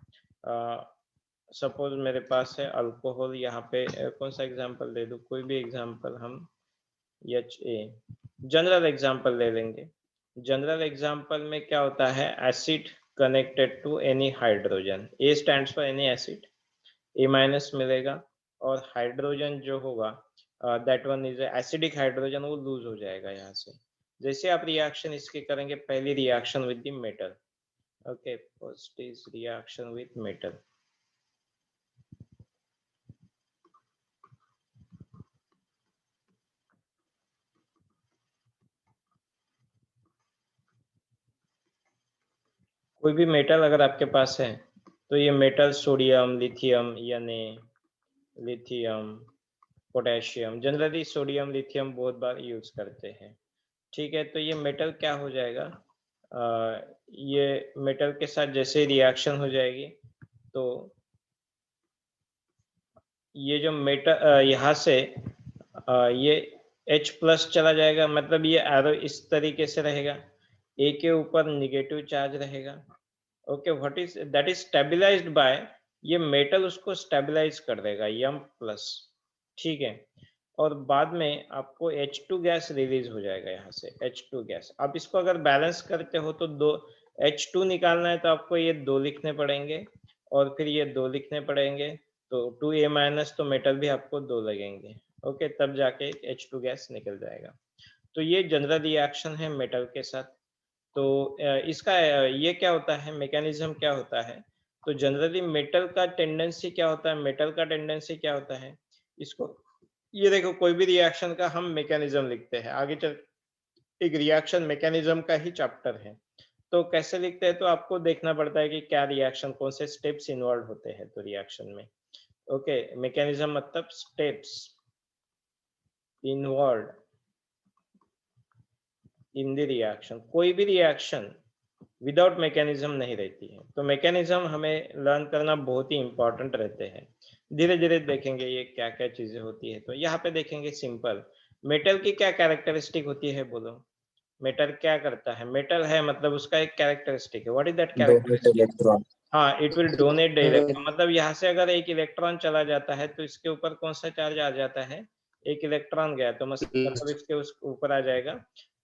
A: सपोज मेरे पास है अल्कोहल, यहाँ पे कौन सा एग्जांपल दे दूँ, कोई भी एग्जांपल हम HA जनरल एग्जांपल ले लेंगे। जनरल एग्जांपल में क्या होता है, acid connected to any hydrogen, A stands for any acid, A- मिलेगा, और हाइड्रोजन जो होगा that one is acidic hydrogen, वो लूज हो जाएगा यहाँ से। जैसे आप रिएक्शन इसके करेंगे, पहली reaction with the metal. Okay, first is reaction with metal. कोई भी मेटल अगर आपके पास है तो ये metal sodium, lithium, lithium, potassium, generally sodium lithium बहुत बार यूज करते हैं। ठीक है, तो ये मेटल क्या हो जाएगा, ये मेटल के साथ जैसे रिएक्शन हो जाएगी तो ये जो मेटल यहाँ से ये H+ चला जाएगा, मतलब ये एरो इस तरीके से रहेगा, A के ऊपर निगेटिव चार्ज रहेगा। Okay, what is that is stabilised by, ये मेटल उसको स्टेबलाइज कर देगा M+। ठीक है, और बाद में आपको H2 गैस रिलीज हो जाएगा यहाँ से, H2 गैस। आप इसको अगर बैलेंस करते हो तो दो H2 निकालना है तो आपको ये 2 लिखने पड़ेंगे, और फिर ये 2 लिखने पड़ेंगे, तो 2A- तो मेटल भी आपको 2 लगेंगे। ओके, तब जाके H2 गैस निकल जाएगा। तो ये जनरल रिएक्शन है मेटल के साथ। तो इसका ये क्या होता है, मैकेनिज्म क्या होता है, तो जनरली मेटल का टेंडेंसी क्या होता है, इसको ये देखो, कोई भी रिएक्शन का हम मैकेनिज्म लिखते हैं, आगे चल एक रिएक्शन मैकेनिज्म का ही चैप्टर है, तो कैसे लिखते हैं, तो आपको देखना पड़ता है कि क्या रिएक्शन, कौन से स्टेप्स इन्वॉल्व होते हैं तो रिएक्शन में। ओके, मैकेनिज्म मतलब steps involve in the reaction, कोई भी रिएक्शन विदाउट मैकेनिज्म नहीं रहती है। तो मैकेनिज्म हमें लर्न करना बहुत ही इंपॉर्टेंट रहते हैं। धीरे धीरे देखेंगे ये क्या क्या चीजें होती है। तो यहाँ पे देखेंगे सिंपल, मेटल की क्या कैरेक्टरिस्टिक होती है, बोलो। मेटल क्या करता है? मेटल है मतलब उसका एक कैरेक्टरिस्टिक है। What is that
F: Donate
A: characteristic?
F: electron.
A: हाँ, it will donate the electron. मतलब यहाँ से अगर एक इलेक्ट्रॉन चला जाता है तो इसके ऊपर कौन सा चार्ज आ जाता है? एक इलेक्ट्रॉन गया तो मतलब इसके उस ऊपर आ जाएगा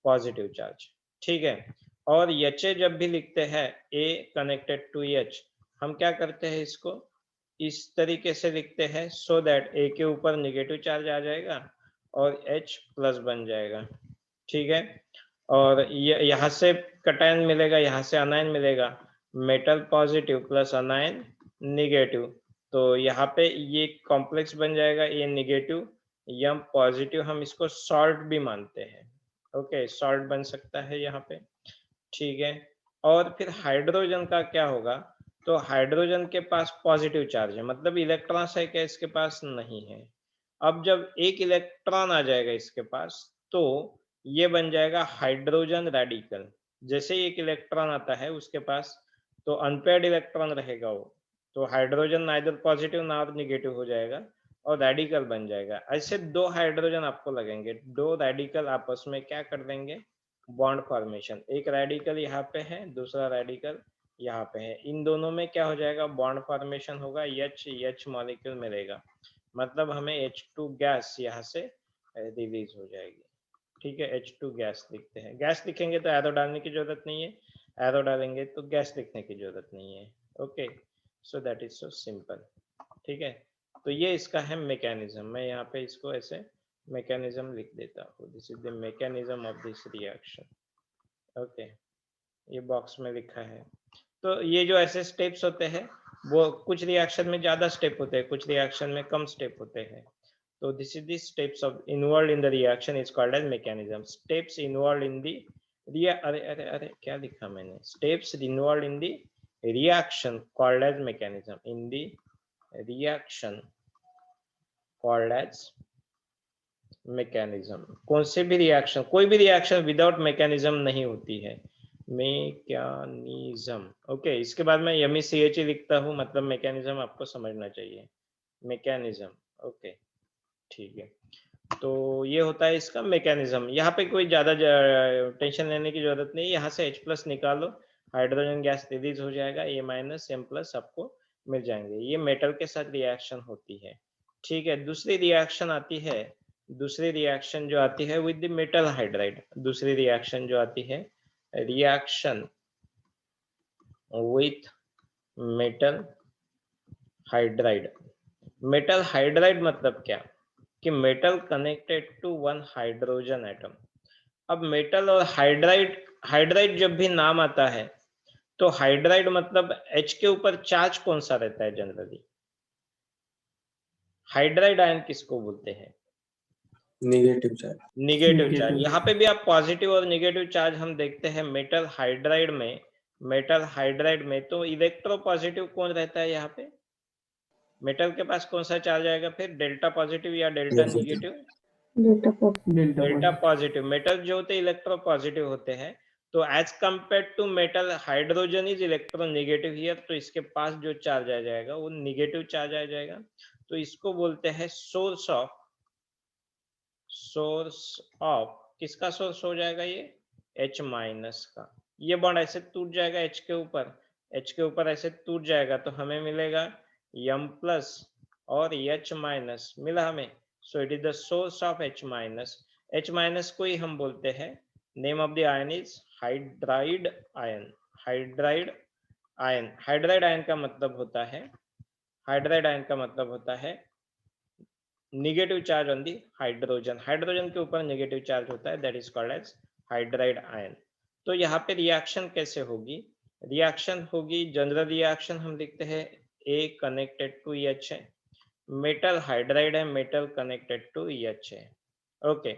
A: पॉजिटिव चार्ज, ठीक है। और एच जब भी लिखते हैं ए कनेक्टेड टू एच, हम क्या करते हैं इसको इस तरीके से लिखते हैं सो दैट ए के ऊपर नेगेटिव चार्ज आ जाएगा और एच प्लस बन जाएगा, ठीक है। और यहाँ से कटायन मिलेगा, यहाँ से अनायन मिलेगा, मेटल पॉजिटिव प्लस अनायन निगेटिव। तो यहाँ पे ये कॉम्प्लेक्स बन जाएगा, ये निगेटिव यम पॉजिटिव, हम इसको सॉल्ट भी मानते हैं। ओके, सॉल्ट बन सकता है यहाँ पे, ठीक है। और फिर हाइड्रोजन का क्या होगा? तो हाइड्रोजन के पास पॉजिटिव चार्ज है, मतलब इलेक्ट्रॉन है क्या इसके पास? नहीं है। अब जब एक इलेक्ट्रॉन आ जाएगा इसके पास तो ये बन जाएगा हाइड्रोजन रेडिकल। जैसे ही एक इलेक्ट्रॉन आता है उसके पास तो अनपेयर्ड इलेक्ट्रॉन रहेगा वो, तो हाइड्रोजन नाइदर पॉजिटिव ना निगेटिव हो जाएगा और रेडिकल बन जाएगा। ऐसे दो हाइड्रोजन आपको लगेंगे, दो रेडिकल आपस में क्या कर देंगे? Bond formation. एक रेडिकल यहाँ पे है, दूसरा रेडिकल यहाँ पे है, इन दोनों में क्या हो जाएगा? बॉन्ड फॉर्मेशन होगा, एच मॉलिक्यूल मिलेगा, मतलब हमें H2 गैस यहाँ से रिलीज हो जाएगी, ठीक है। H2 गैस लिखते हैं, गैस लिखेंगे तो एरो डालने की जरूरत नहीं है, एरो डालेंगे तो गैस लिखने की जरूरत नहीं है। Okay, so that is so simple, ठीक है। तो ये इसका है मैकेनिज्म। मैं यहाँ पे इसको ऐसे मैकेनिज्म लिख देता हूँ, this is the mechanism of this reaction. Okay, ये बॉक्स में लिखा है। तो ये जो ऐसे स्टेप्स होते हैं वो कुछ रिएक्शन में ज्यादा स्टेप होते हैं, कुछ रिएक्शन में कम स्टेप होते हैं। तो this is the steps of involve in the reaction is called as mechanism. Steps involve in the अरे अरे अरे क्या लिखा मैंने? Steps involve in the reaction called as mechanism, in the reaction called as mechanism. कौन से भी रिएक्शन, कोई भी रिएक्शन विदाउट मैकेनिज्म नहीं होती है। Mechanism, okay. इसके बाद मैं MECH लिखता हूँ, मतलब मैकेनिज्म आपको समझना चाहिए, मैकेनिज्म, ओके, ठीक है। तो ये होता है इसका मैकेनिज्म। यहाँ पे कोई ज्यादा टेंशन लेने की जरूरत नहीं, यहाँ से H+ निकालो, हाइड्रोजन गैस रिलीज हो जाएगा, A- M+ आपको मिल जाएंगे। ये मेटल के साथ रिएक्शन होती है, ठीक है। दूसरी रिएक्शन आती है, दूसरी रिएक्शन जो आती है विद द मेटल हाइड्राइड, दूसरी रिएक्शन जो आती है reaction with metal hydride. Metal hydride मतलब क्या? कि metal connected to one hydrogen atom. अब मेटल और हाइड्राइड, हाइड्राइड जब भी नाम आता है तो हाइड्राइड मतलब H के ऊपर चार्ज कौन सा रहता है जनरली? हाइड्राइड आयन किसको बोलते हैं?
F: Negative charge.
A: Negative charge.
E: Negative.
A: यहाँ पे भी आप पॉजिटिव और निगेटिव चार्ज हम देखते हैं मेटल हाइड्राइड में। मेटल हाइड्राइड में तो इलेक्ट्रो पॉजिटिव कौन रहता है यहाँ पे? मेटल के पास कौन सा चार्ज आएगा फिर? डेल्टा पॉजिटिव या delta
F: Positive.
A: Negative?
C: Delta
E: Delta
A: delta
E: positive.
A: Positive. Metal जो होते हैं इलेक्ट्रो पॉजिटिव होते हैं, तो as compare to metal hydrogen is electronegative here, तो इसके पास जो चार्ज आ जाएगा वो निगेटिव चार्ज आ जाएगा। तो इसको बोलते हैं सोर्स ऑफ, सोर्स ऑफ किसका सोर्स हो जाएगा ये? H- का। ये बॉन्ड ऐसे टूट जाएगा H के ऊपर, H के ऊपर ऐसे टूट जाएगा तो हमें मिलेगा M+ और H- मिला हमें। सो it is the source of H-। H- को ही हम बोलते हैं, name of the ion is hydride ion. Hydride ion, hydride ion का मतलब होता है, हाइड्राइड आयन का मतलब होता है negative charge on the hydrogen. Hydrogen के ऊपर नेगेटिव चार्ज होता है, that is called as hydride ion. तो यहाँ पे रिएक्शन कैसे होगी? रिएक्शन होगी, जनरल रिएक्शन हम लिखते हैं A कनेक्टेड टू H है, मेटल हाइड्राइड है, मेटल कनेक्टेड टू H है। ओके,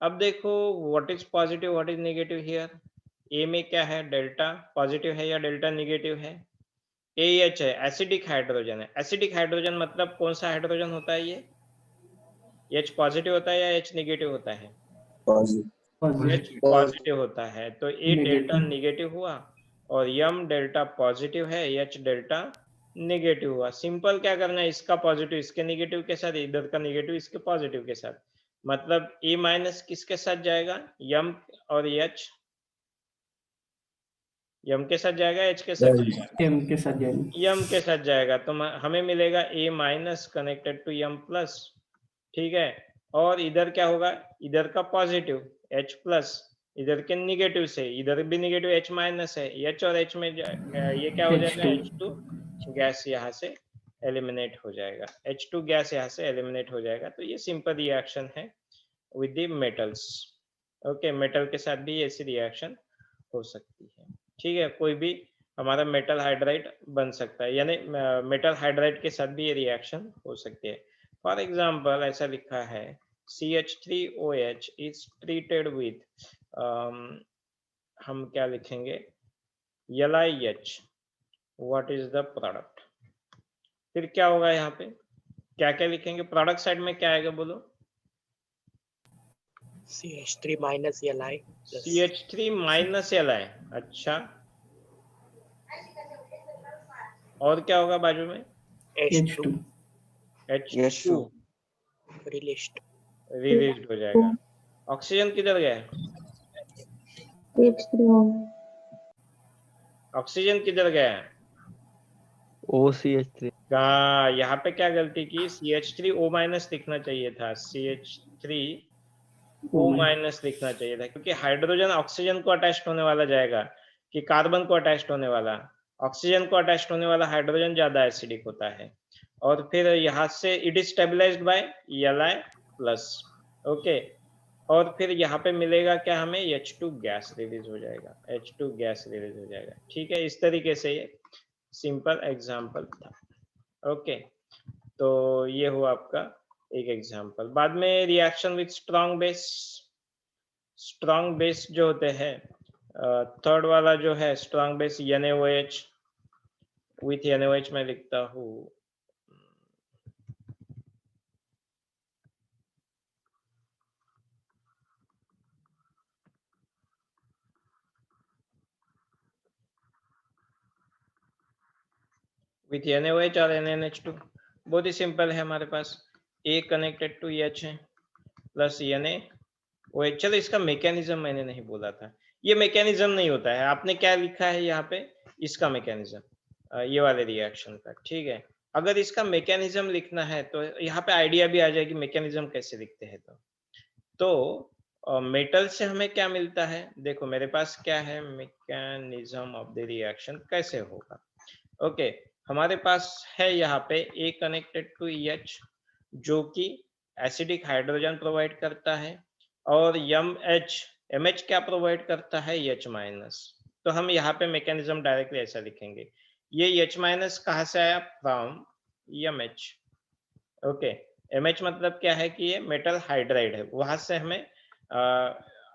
A: अब देखो what is positive what is negative here. A में क्या है? डेल्टा पॉजिटिव है या डेल्टा नेगेटिव है? AH है, एसिडिक हाइड्रोजन है। एसिडिक हाइड्रोजन मतलब कौन सा हाइड्रोजन होता है ये? H पॉजिटिव होता है या H नेगेटिव होता है?
F: Positive.
A: H पॉजिटिव होता है, तो A डेल्टा नेगेटिव हुआ और M डेल्टा पॉजिटिव है, H डेल्टा नेगेटिव हुआ। सिंपल क्या करना है, इसका पॉजिटिव इसके नेगेटिव के साथ, इधर का नेगेटिव इसके पॉजिटिव के साथ, मतलब A माइनस किसके साथ जाएगा, M और H, M के साथ जाएगा, H के साथ जाएगा,
E: M के साथ जाएंगे।
A: M के साथ जाएगा, तो हमें मिलेगा A minus connected to M plus, ठीक है। और इधर क्या होगा, इधर का पॉजिटिव H प्लस, इधर के निगेटिव से, इधर भी निगेटिव H माइनस है, H और H में ये क्या हो जाएगा, H2 गैस यहाँ से एलिमिनेट हो जाएगा, H2 गैस यहाँ से एलिमिनेट हो जाएगा। तो ये सिंपल रिएक्शन है with the metals. Okay, metal के साथ भी ऐसी रिएक्शन हो सकती है, ठीक है। कोई भी हमारा मेटल हाइड्राइड बन सकता है, यानी मेटल हाइड्राइड के साथ भी ये रिएक्शन हो सकती है। फॉर एग्जाम्पल ऐसा लिखा है CH3OH is treated with हम क्या लिखेंगे, LiH, what is the product। फिर क्या होगा, यहाँ पे क्या क्या लिखेंगे, प्रोडक्ट साइड में क्या आएगा बोलो,
D: CH3 minus Li plus
A: CH3 minus Li, अच्छा, और क्या होगा बाजू में,
D: H2
A: H2
D: released।
A: रिलीज हो जाएगा। ऑक्सीजन किधर गया, ऑक्सीजन किधर गया,
G: OCH3
A: कहाँ, यहाँ पे क्या गलती की, CH3O माइनस लिखना चाहिए था, CH3O माइनस लिखना चाहिए था, क्योंकि हाइड्रोजन ऑक्सीजन को अटैच्ड होने वाला जाएगा कि कार्बन को अटैच्ड होने वाला, ऑक्सीजन को अटैच्ड होने वाला हाइड्रोजन ज्यादा एसिडिक होता है। और फिर यहाँ से it is stabilised by Li plus, okay. और फिर यहाँ पे मिलेगा क्या हमें, H2 गैस रिलीज हो जाएगा, H2 गैस रिलीज हो जाएगा, ठीक है। इस तरीके से ये सिंपल एग्जाम्पल था, ओके। तो ये हुआ आपका एक एग्जाम्पल। बाद में reaction with strong base, strong base जो होते हैं, थर्ड वाला जो है strong base NaOH, with NaOH मैं लिखता हूँ विथ NaOH और NaNH2, बहुत ही सिंपल है हमारे पास, A कनेक्टेड टू H है प्लस NaOH। चलो इसका मैकेनिज्म मैंने नहीं बोला था, ये मैकेनिज्म नहीं होता है, आपने क्या लिखा है यहाँ पे, इसका मैकेनिज्म, ये वाले रिएक्शन का, ठीक है। अगर इसका मैकेनिज्म लिखना है तो यहाँ पे आइडिया भी आ जाएगी मैकेनिज्म कैसे लिखते हैं। तो मेटल से हमें क्या मिलता है, देखो मेरे पास क्या है, मैकेनिज्म ऑफ द रिएक्शन कैसे होगा, ओके। हमारे पास है यहाँ पे A कनेक्टेड टू EH जो कि एसिडिक हाइड्रोजन प्रोवाइड करता है, और MH क्या प्रोवाइड करता है, H माइनस। तो हम यहाँ पे मैकेनिज्म डायरेक्टली ऐसा लिखेंगे, ये H माइनस कहाँ से आया, फ्रॉम MH, ओके। MH मतलब क्या है कि ये मेटल हाइड्राइड है, वहां से हमें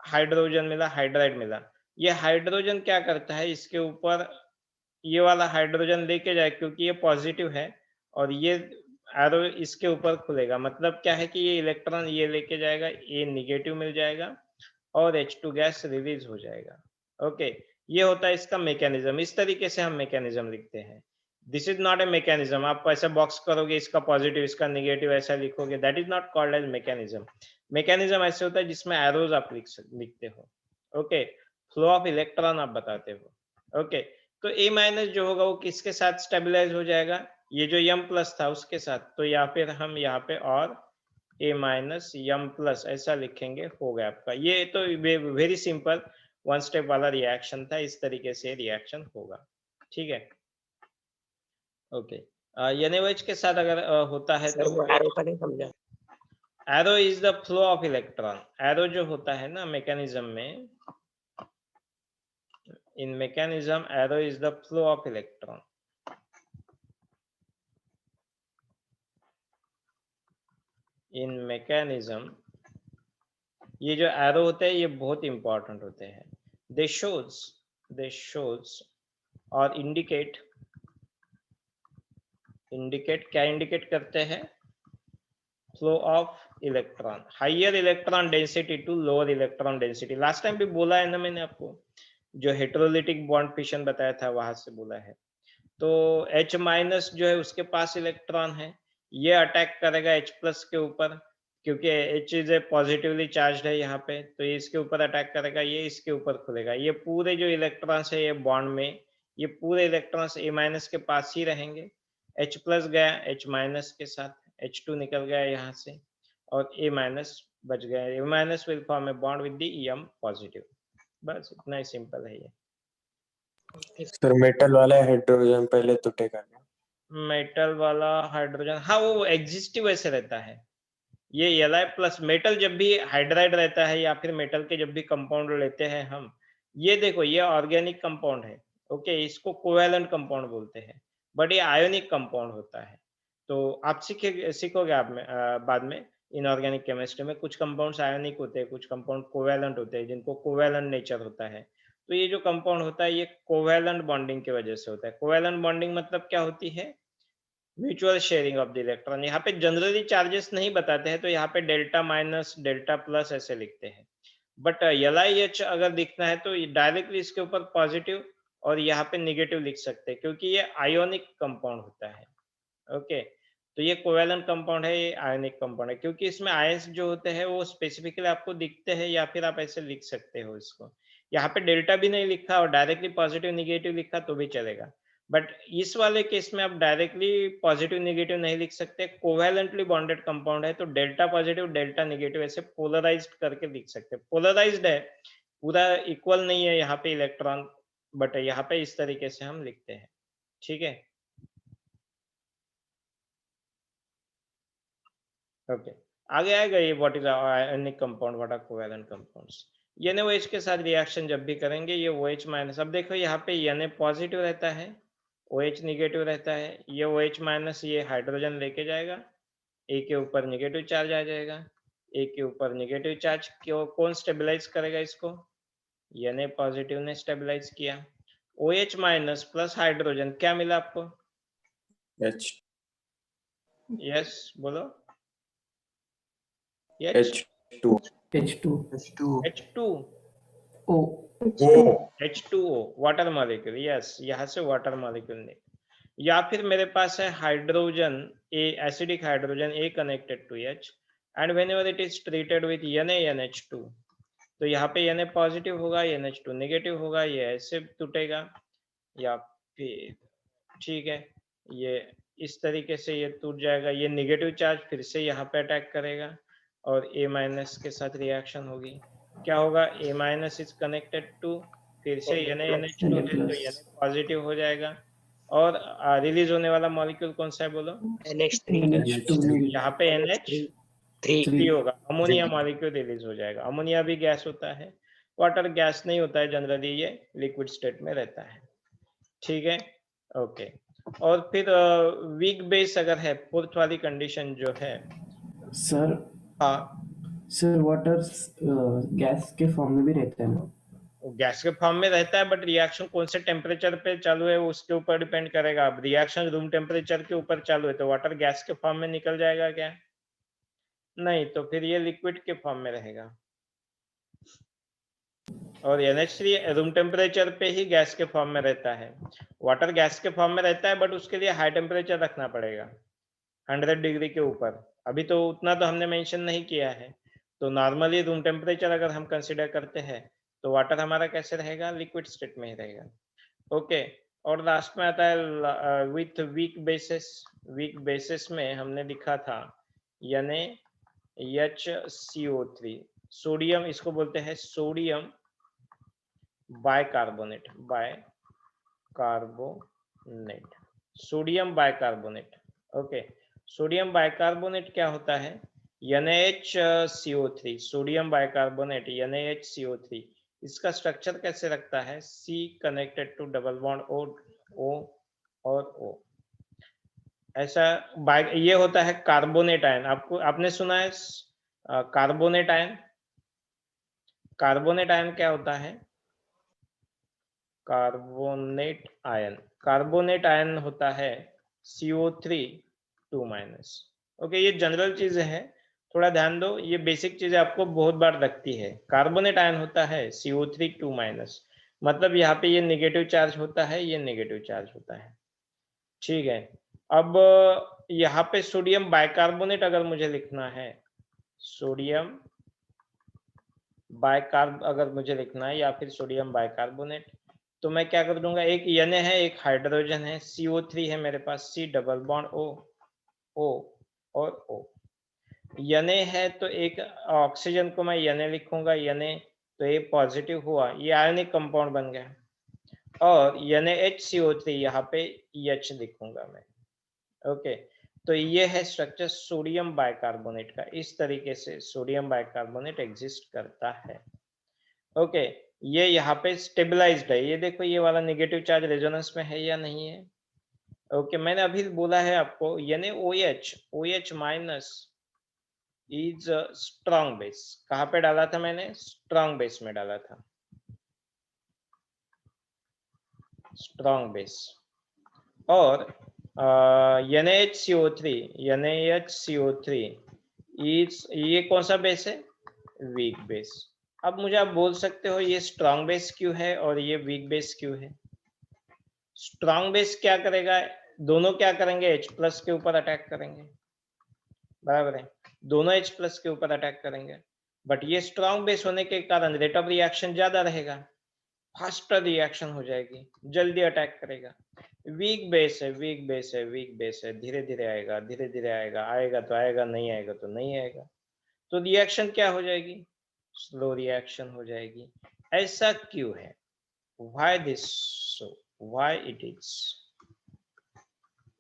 A: हाइड्रोजन मिला, हाइड्राइड मिला। ये हाइड्रोजन क्या करता है, इसके ऊपर ये वाला हाइड्रोजन लेके जाए, क्योंकि ये पॉजिटिव है और ये एरो इसके ऊपर खुलेगा, मतलब क्या है कि ये इलेक्ट्रॉन ये लेके जाएगा, ये निगेटिव मिल जाएगा और H2 गैस रिलीज हो जाएगा, ओके। ये होता है इसका मैकेनिज्म, इस तरीके से हम मैकेनिज्म लिखते हैं। This is not a mechanism, आप ऐसे बॉक्स करोगे इसका पॉजिटिव इसका नेगेटिव ऐसा लिखोगे, that is not called as mechanism. Mechanism ऐसे होता है जिसमें एरोज आप लिखते हो, ओके, फ्लो ऑफ इलेक्ट्रॉन आप बताते हो, ओके। तो A माइनस जो होगा वो किसके साथ स्टेबलाइज हो जाएगा, ये जो M प्लस था उसके साथ, तो या फिर हम यहाँ पे और A माइनस M प्लस ऐसा लिखेंगे, हो गया आपका। ये तो वेरी सिंपल वन स्टेप वाला रिएक्शन था, इस तरीके से रिएक्शन होगा, ठीक है, ओके। NaOH के साथ अगर होता है
D: सर
A: तो
D: वो एरो का नहीं समझा।
A: Arrow is the flow of electron, arrow जो होता है ना मैकेनिज्म में, in mechanism arrow is the flow of electron, in mechanism ये जो एरो होते हैं ये बहुत इंपॉर्टेंट होते हैं, they shows और indicate क्या इंडिकेट करते हैं, flow of electron, higher electron density to lower electron density. Last time भी बोला है ना मैंने आपको, जो हेटेरोलिटिक बॉन्ड फिशन बताया था वहां से बोला है। तो H माइनस जो है उसके पास इलेक्ट्रॉन है, ये अटैक करेगा H प्लस के ऊपर, क्योंकि H is a positively charge है यहाँ पे, तो ये इसके ऊपर अटैक करेगा, ये इसके ऊपर खुलेगा। ये पूरे जो इलेक्ट्रॉन्स है ये बॉन्ड में, ये पूरे इलेक्ट्रॉन्स A माइनस के पास ही रहेंगे। H प्लस गया H माइनस के साथ, H2 निकल गया यहाँ से, और A माइनस बच गया। A minus will form a bond with the EM positive. बस इतना ही सिंपल है ये।
F: सर मेटल वाला हाइड्रोजन पहले टूटेगा क्या?
A: मेटल वाला हाइड्रोजन, हाँ वो एग्जिस्टिव ऐसे रहता है। ये Li प्लस मेटल जब भी हाइड्राइड रहता है या फिर मेटल के जब भी कंपाउंड लेते हैं हम, ये देखो ये ऑर्गेनिक कंपाउंड है, ओके, इसको कोवैलेंट कंपाउंड बोलते हैं, बट ये आयोनिक कंपाउंड होता है। तो आप सीखोगे आप में बाद में इनऑर्गेनिक केमिस्ट्री में, कुछ कंपाउंड्स आयोनिक होते हैं, कुछ कंपाउंड कोवैलेंट होते हैं, जिनको कोवैलेंट नेचर होता है। तो ये जो कंपाउंड होता है ये कोवैलेंट बॉन्डिंग की वजह से होता है। कोवैलेंट बॉन्डिंग मतलब क्या होती है? Mutual sharing of the electron. यहाँ पे जनरली चार्जेस नहीं बताते हैं, तो यहाँ पे डेल्टा माइनस डेल्टा प्लस ऐसे लिखते हैं, बट LiH अगर दिखना है तो डायरेक्टली इसके ऊपर पॉजिटिव और यहाँ पे नेगेटिव लिख सकते हैं, क्योंकि ये आयोनिक कंपाउंड होता है। ओके, तो ये कोवैलेंट कंपाउंड है, ये आयोनिक कंपाउंड है, क्योंकि इसमें आयंस जो होते हैं वो स्पेसिफिकली आपको दिखते हैं, या फिर आप ऐसे लिख सकते हो इसको। यहाँ पे डेल्टा भी नहीं लिखा और डायरेक्टली पॉजिटिव निगेटिव लिखा तो भी चलेगा, बट इस वाले केस में आप डायरेक्टली पॉजिटिव नेगेटिव नहीं लिख सकते। कोवैलेंटली बॉन्डेड कंपाउंड है तो डेल्टा पॉजिटिव डेल्टा नेगेटिव ऐसे पोलराइज्ड करके लिख सकते हैं। पोलराइज्ड है, पूरा इक्वल नहीं है यहाँ पे इलेक्ट्रॉन, बट यहाँ पे इस तरीके से हम लिखते हैं। ठीक है, ओके। आगे आएगा ये what is ionic compound, what are covalent compounds. NaOH के साथ रिएक्शन जब भी करेंगे ये OH माइनस, अब देखो यहाँ पे Na पॉजिटिव रहता है, OH निगेटिव रहता है, ये OH माइनस ये हाइड्रोजन लेके जाएगा, A के ऊपर निगेटिव चार्ज आ जाएगा, A के ऊपर निगेटिव चार्ज कौन स्टेबलाइज करेगा इसको? Na पॉजिटिव ने स्टेबलाइज किया। OH माइनस प्लस हाइड्रोजन क्या मिला आपको?
F: H
A: यस बोलो।
F: H2
E: H2
A: H2
E: O
A: H2O water molecule, yes, यहाँ से वाटर मॉलिक्यूल ने, या फिर मेरे पास है hydrogen A, acidic hydrogen A connected to H, and whenever it is treated with NaNH2, तो यहाँ पे Na पॉजिटिव होगा, NH2 नेगेटिव होगा, ये ऐसे टूटेगा, या फिर ठीक है ये इस तरीके से ये टूट जाएगा, ये नेगेटिव चार्ज फिर से यहाँ पे अटैक करेगा और A माइनस के साथ रिएक्शन होगी। क्या होगा? A minus is connected to, फिर से NaNH2 है तो Na पॉजिटिव हो जाएगा, और रिलीज होने वाला मॉलिक्यूल कौन सा है बोलो?
E: NH2
A: यहाँ पे NH3
D: 3
A: होगा, अमोनिया मॉलिक्यूल रिलीज हो जाएगा। अमोनिया भी गैस होता है, वाटर गैस नहीं होता है जनरली, ये लिक्विड स्टेट में रहता है। ठीक है, ओके। और फिर वीक बेस अगर है, फोर्थ वाली कंडीशन जो है,
E: सर
A: हाँ
E: सर वाटर गैस के फॉर्म में भी रहता है ना?
A: गैस के फॉर्म में रहता है, बट रिएक्शन कौन से टेम्परेचर पे चालू है उसके ऊपर डिपेंड करेगा। अब रिएक्शन रूम टेम्परेचर के ऊपर चालू है तो वाटर गैस के फॉर्म में निकल जाएगा क्या? नहीं, तो फिर ये लिक्विड के फॉर्म में रहेगा। और NH3 रूम टेम्परेचर पे ही गैस के फॉर्म में रहता है, वाटर गैस के फॉर्म में रहता है, बट उसके लिए हाई टेम्परेचर रखना पड़ेगा 100 डिग्री के ऊपर। अभी तो उतना तो हमने मेंशन नहीं किया है, तो नॉर्मली रूम टेम्परेचर अगर हम कंसीडर करते हैं तो वाटर हमारा कैसे रहेगा? लिक्विड स्टेट में ही रहेगा। ओके, और लास्ट में आता है with weak bases. Weak bases में हमने लिखा था NaHCO3, सोडियम, इसको बोलते हैं sodium bicarbonate, sodium bicarbonate. Okay, sodium bicarbonate क्या होता है? NaHCO3, सोडियम बाइकार्बोनेट NaHCO3, इसका स्ट्रक्चर कैसे रखता है? C connected to double bond O और O, ऐसा ये होता है कार्बोनेट आयन। आपने सुना है कार्बोनेट आयन? कार्बोनेट आयन क्या होता है? कार्बोनेट आयन होता है CO3 2-। ओके, ये जनरल चीजें हैं, थोड़ा ध्यान दो, ये बेसिक चीजें आपको बहुत बार लगती है। कार्बोनेट आयन होता है CO3 2-, मतलब यहाँ पे ये नेगेटिव चार्ज होता है, ये नेगेटिव चार्ज होता है, ठीक है। अब यहाँ पे सोडियम बाइकार्बोनेट अगर मुझे लिखना है, सोडियम बाइकार्ब अगर मुझे लिखना है, या फिर सोडियम बाइकार्बोनेट, तो मैं क्या कर दूंगा, एक Na है, एक हाइड्रोजन है, CO3 है मेरे पास, C डबल बॉन्ड O और O। Na है तो एक ऑक्सीजन को मैं Na लिखूंगा, Na तो ये पॉजिटिव हुआ, ये आयनिक कंपाउंड बन गया, और NaHCO3 यहाँ पे H लिखूंगा मैं। ओके, तो ये है स्ट्रक्चर सोडियम बाइकार्बोनेट का। इस तरीके से सोडियम बाइकार्बोनेट एग्जिस्ट करता है। ओके, ये यहाँ पे स्टेबलाइज्ड है, ये देखो ये वाला नेगेटिव चार्ज रेजोनेंस में है या नहीं है। ओके, मैंने अभी बोला है आपको OH minus is strong base. कहाँ पे डाला था मैंने, स्ट्रॉन्ग बेस में डाला था, स्ट्रॉन्ग बेस। और NaHCO3 इज, ये कौन सा बेस है, वीक बेस। अब मुझे आप बोल सकते हो ये स्ट्रॉन्ग बेस क्यों है और ये वीक बेस क्यों है। स्ट्रॉन्ग बेस क्या करेगा, दोनों क्या करेंगे, H+ के ऊपर अटैक करेंगे, बराबर है, दोनों H+ के ऊपर अटैक करेंगे, बट ये स्ट्रॉन्ग बेस होने के कारण रेट ऑफ रिएक्शन ज्यादा रहेगा, फास्टर रिएक्शन हो जाएगी, जल्दी अटैक करेगा। वीक बेस है, धीरे धीरे आएगा, आएगा तो आएगा, नहीं आएगा तो नहीं आएगा, तो रिएक्शन क्या हो जाएगी, स्लो रिएक्शन हो जाएगी। ऐसा क्यों है, why this so, why it is,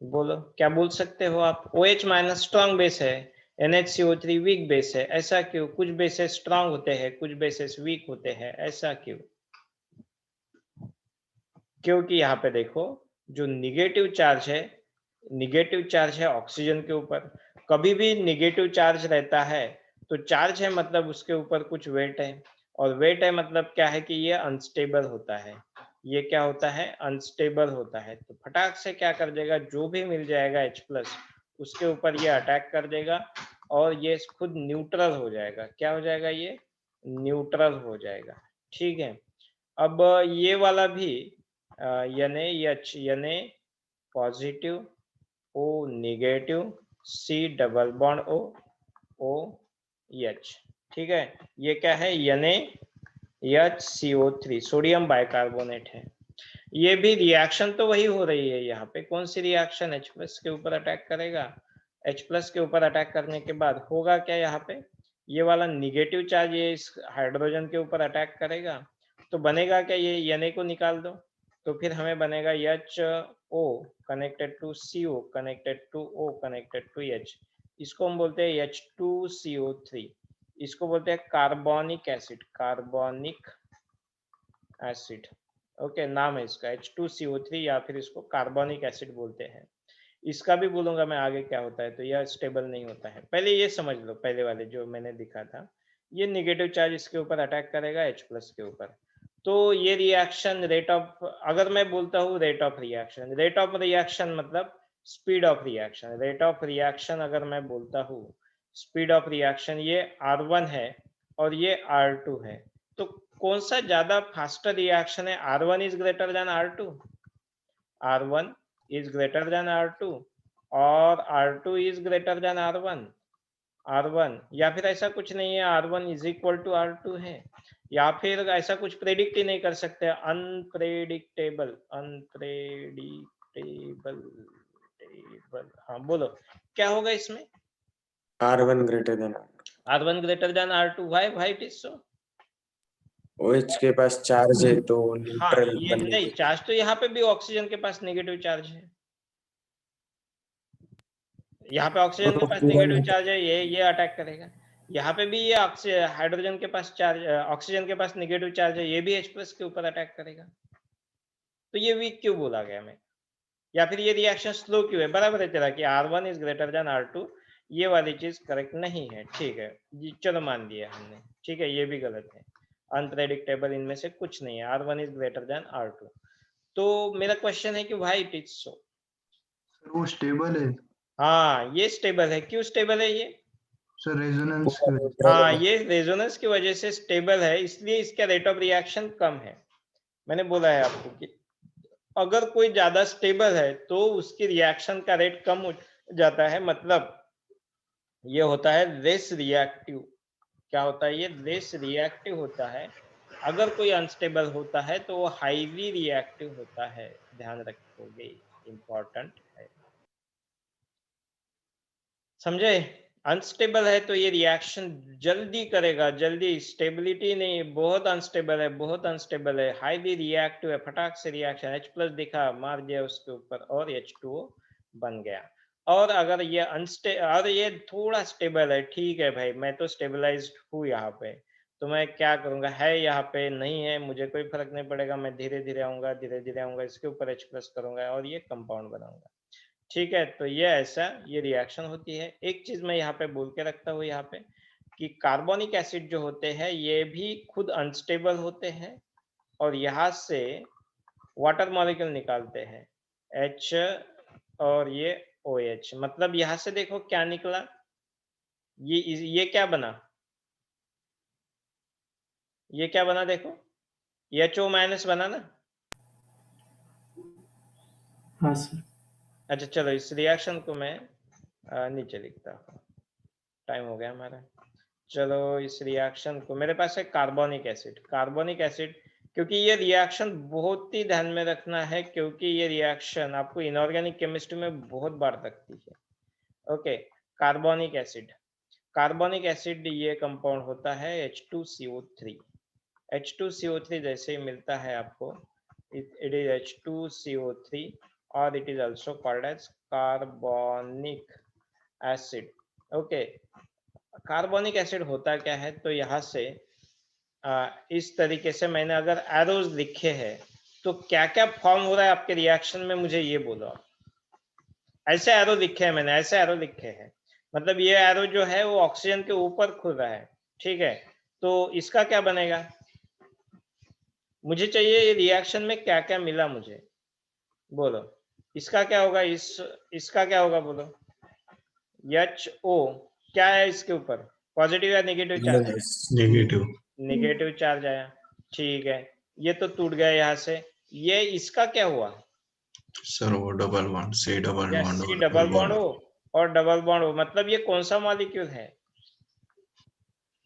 A: बोलो क्या बोल सकते हो आप। OH माइनस स्ट्रॉन्ग बेस है, NaCO3 वीक बेस है, ऐसा क्यों। कुछ बेसेस स्ट्रॉन्ग होते हैं, कुछ बेसेस वीक होते हैं, ऐसा क्यों। क्योंकि यहाँ पे देखो जो निगेटिव चार्ज है ऑक्सीजन के ऊपर। कभी भी निगेटिव चार्ज रहता है तो चार्ज है मतलब उसके ऊपर कुछ वेट है, और वेट है मतलब क्या है कि ये अनस्टेबल होता है। ये क्या होता है, अनस्टेबल होता है। तो फटाक से क्या कर देगा, जो भी मिल जाएगा H+ उसके ऊपर ये अटैक कर देगा और ये खुद न्यूट्रल हो जाएगा। क्या हो जाएगा, ये न्यूट्रल हो जाएगा, ठीक है। अब ये वाला भी Na positive, O negative, C double bond OH, ठीक है। ये क्या है, NaHCO3 सोडियम बाइकार्बोनेट है। ये भी रिएक्शन तो वही हो रही है, यहाँ पे कौन सी रिएक्शन, H+ के ऊपर अटैक करेगा। H+ के ऊपर अटैक करने के बाद होगा क्या, यहाँ पे ये वाला निगेटिव चार्ज ये इस हाइड्रोजन के ऊपर अटैक करेगा, तो बनेगा क्या, ये Na को निकाल दो, तो फिर हमें बनेगा HO connected to CO connected to O connected to H। इसको हम बोलते हैं H2CO3, इसको बोलते हैं कार्बोनिक एसिड। ओके, नाम है इसका H2CO3, या फिर इसको कार्बोनिक एसिड बोलते हैं। इसका भी बोलूंगा मैं आगे क्या होता है, तो यह स्टेबल नहीं होता है। पहले ये समझ लो, पहले वाले जो मैंने दिखा था, ये निगेटिव चार्ज इसके ऊपर अटैक करेगा H+ के ऊपर, तो ये रिएक्शन रेट ऑफ, अगर मैं बोलता हूँ रेट ऑफ रिएक्शन मतलब speed of reaction, rate of reaction अगर मैं बोलता हूँ, स्पीड ऑफ रिएक्शन, ये R1 है और ये R2 है, तो कौन सा ज्यादा फास्टर रिएक्शन है, R1 is greater then R2, R1 is greater than R2 और R2 is greater than R1, या फिर ऐसा कुछ नहीं है, R1 is equal to R2 है, या फिर ऐसा कुछ प्रेडिक्ट ही नहीं कर सकते, अनप्रेडिक्टेबल। हाँ बोलो क्या होगा इसमें,
F: R1 greater than
A: R2, why it is so।
F: OH के पास चार्ज है तो
A: हाँ,
F: न्यूट्रल
A: ये नहीं, चार्ज तो यहाँ पे भी ऑक्सीजन के पास नेगेटिव चार्ज है, यहाँ पे ऑक्सीजन के पास नेगेटिव चार्ज है, ये अटैक करेगा। यहाँ पे भी ये हाइड्रोजन के पास चार्ज, ऑक्सीजन के पास नेगेटिव चार्ज है, ये भी H+ के ऊपर अटैक करेगा। तो ये वीक क्यों बोला गया मैं, या फिर ये रिएक्शन स्लो क्यों है। बराबर है तेरा कि R1 is greater then R2, ये वाली चीज करेक्ट नहीं है, ठीक है जी, चलो मान लिया हमने, ठीक है, ये भी गलत है, अनप्रेडिक्टेबल इनमें से कुछ नहीं है, R1 is greater then R2। तो मेरा क्वेश्चन है कि व्हाई इट इज सो।
B: वो स्टेबल है।
A: हाँ, ये स्टेबल है, क्यों स्टेबल है, ये
B: सर रेजोनेंस की वजह से।
A: हाँ, ये रेजोनेंस की वजह से स्टेबल है, इसलिए इसका रेट ऑफ रिएक्शन कम है। मैंने बोला है आपको कि अगर कोई ज्यादा स्टेबल है तो उसकी रिएक्शन का रेट कम हो जाता है, मतलब ये होता है लेस रिएक्टिव। क्या होता है? ये लेस रिएक्टिव होता है। अगर कोई अनस्टेबल होता है तो वो हाईली रिएक्टिव होता है, ध्यान रखोगे, इंपॉर्टेंट है, समझे? अनस्टेबल है तो ये रिएक्शन जल्दी करेगा, जल्दी, स्टेबिलिटी नहीं, बहुत अनस्टेबल है, बहुत अनस्टेबल है, हाईली रिएक्टिव है, फटाक से रिएक्शन H+ दिखा, मार दिया उसके ऊपर और H2O बन गया। और अगर ये और ये थोड़ा स्टेबल है, ठीक है भाई, मैं तो स्टेबलाइज्ड हूँ यहाँ पे, तो मैं क्या करूंगा, है यहाँ पे, नहीं है, मुझे कोई फर्क नहीं पड़ेगा, मैं धीरे धीरे आऊंगा, इसके ऊपर H+ करूंगा और ये कंपाउंड बनाऊंगा। ठीक है, तो ये ऐसा ये रिएक्शन होती है। एक चीज मैं यहाँ पे बोल के रखता हूँ यहाँ पे कि कार्बोनिक एसिड जो होते हैं ये भी खुद अनस्टेबल होते हैं और यहाँ से वाटर मॉलिक्यूल निकालते हैं, H और ये OH। मतलब यहाँ से देखो क्या निकला, ये क्या बना, ये क्या बना देखो, HO- बना ना।
E: हाँ सर।
A: अच्छा चलो, इस रिएक्शन को मैं नीचे लिखता हूँ, टाइम हो गया हमारा। चलो, इस रिएक्शन को, मेरे पास है कार्बोनिक एसिड, क्योंकि ये रिएक्शन बहुत ही ध्यान में रखना है, क्योंकि ये रिएक्शन आपको इनऑर्गेनिक केमिस्ट्री में बहुत बार लगती है। ओके, कार्बोनिक एसिड ये कंपाउंड होता है H2CO3। H2CO3 जैसे ही मिलता है आपको, it is H2CO3 और it is also called as carbonic acid। Okay, carbonic acid होता क्या है, तो यहाँ से इस तरीके से मैंने अगर एरोज लिखे हैं तो क्या क्या फॉर्म हो रहा है आपके रिएक्शन में, मुझे ये बोलो आप। ऐसे एरो लिखे हैं मैंने, ऐसे एरो लिखे हैं, मतलब ये एरो जो है वो ऑक्सीजन के ऊपर खुल रहा है, ठीक है, तो इसका क्या बनेगा, मुझे चाहिए ये रिएक्शन में क्या क्या मिला मुझे, बोलो। इसका क्या होगा, इसका क्या होगा बोलो। HO क्या है इसके ऊपर, पॉजिटिव या negative charge?
F: Negative.
A: Negative charge आया, ठीक है, ये तो टूट गया यहाँ से। ये इसका क्या हुआ
F: सर वो डबल बॉन्ड, C डबल
A: या
F: बॉन्ड
A: C डबल बॉन्ड हो और डबल बॉन्ड हो, मतलब ये कौन सा मॉलिक्यूल है,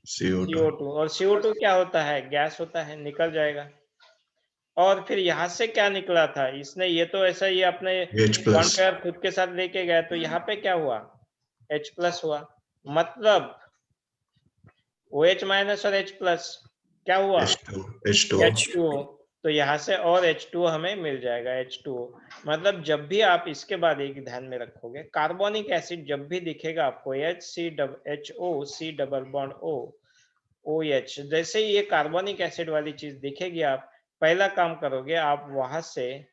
F: CO2।
A: CO2। और CO2 क्या होता है, गैस होता है, निकल जाएगा। और फिर यहाँ से क्या निकला था इसने, ये तो ऐसा ही अपने
F: H+।
A: बॉन्ड पेयर खुद के साथ लेके गया, तो यहाँ पे क्या हुआ, H+ हुआ, मतलब OH- और H+ क्या हुआ,
F: H2O।
A: H2O। तो यहाँ से और H2O हमें मिल जाएगा, H2O। मतलब जब भी आप इसके बाद एक ध्यान में रखोगे, कार्बोनिक एसिड जब भी दिखेगा आपको HO C double bond O OH, जैसे ही ये कार्बोनिक एसिड वाली चीज दिखेगी, आप पहला काम करोगे, आप वहां से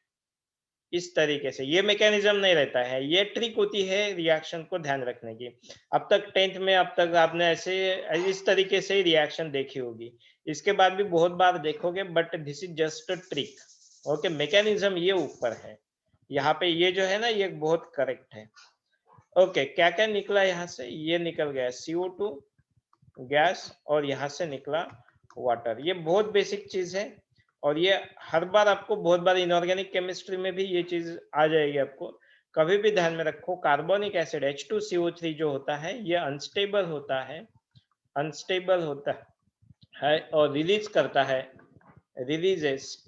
A: इस तरीके से, ये मैकेनिज्म नहीं रहता है, ये ट्रिक होती है रिएक्शन को ध्यान रखने की। अब तक 10th में अब तक आपने ऐसे इस तरीके से ही रिएक्शन देखी होगी, इसके बाद भी बहुत बार देखोगे, but this is just a trick. Okay, mechanism ये ऊपर है, यहाँ पे ये जो है ना, ये बहुत करेक्ट है। ओके, क्या क्या निकला यहाँ से, ये निकल गया CO2 गैस और यहाँ से निकला वाटर। ये बहुत बेसिक चीज है और ये हर बार आपको बहुत बार इनऑर्गेनिक केमिस्ट्री में भी ये चीज आ जाएगी आपको। कभी भी ध्यान में रखो, कार्बोनिक एसिड H2CO3 जो होता है ये अनस्टेबल होता है और रिलीज करता है, रिलीजेस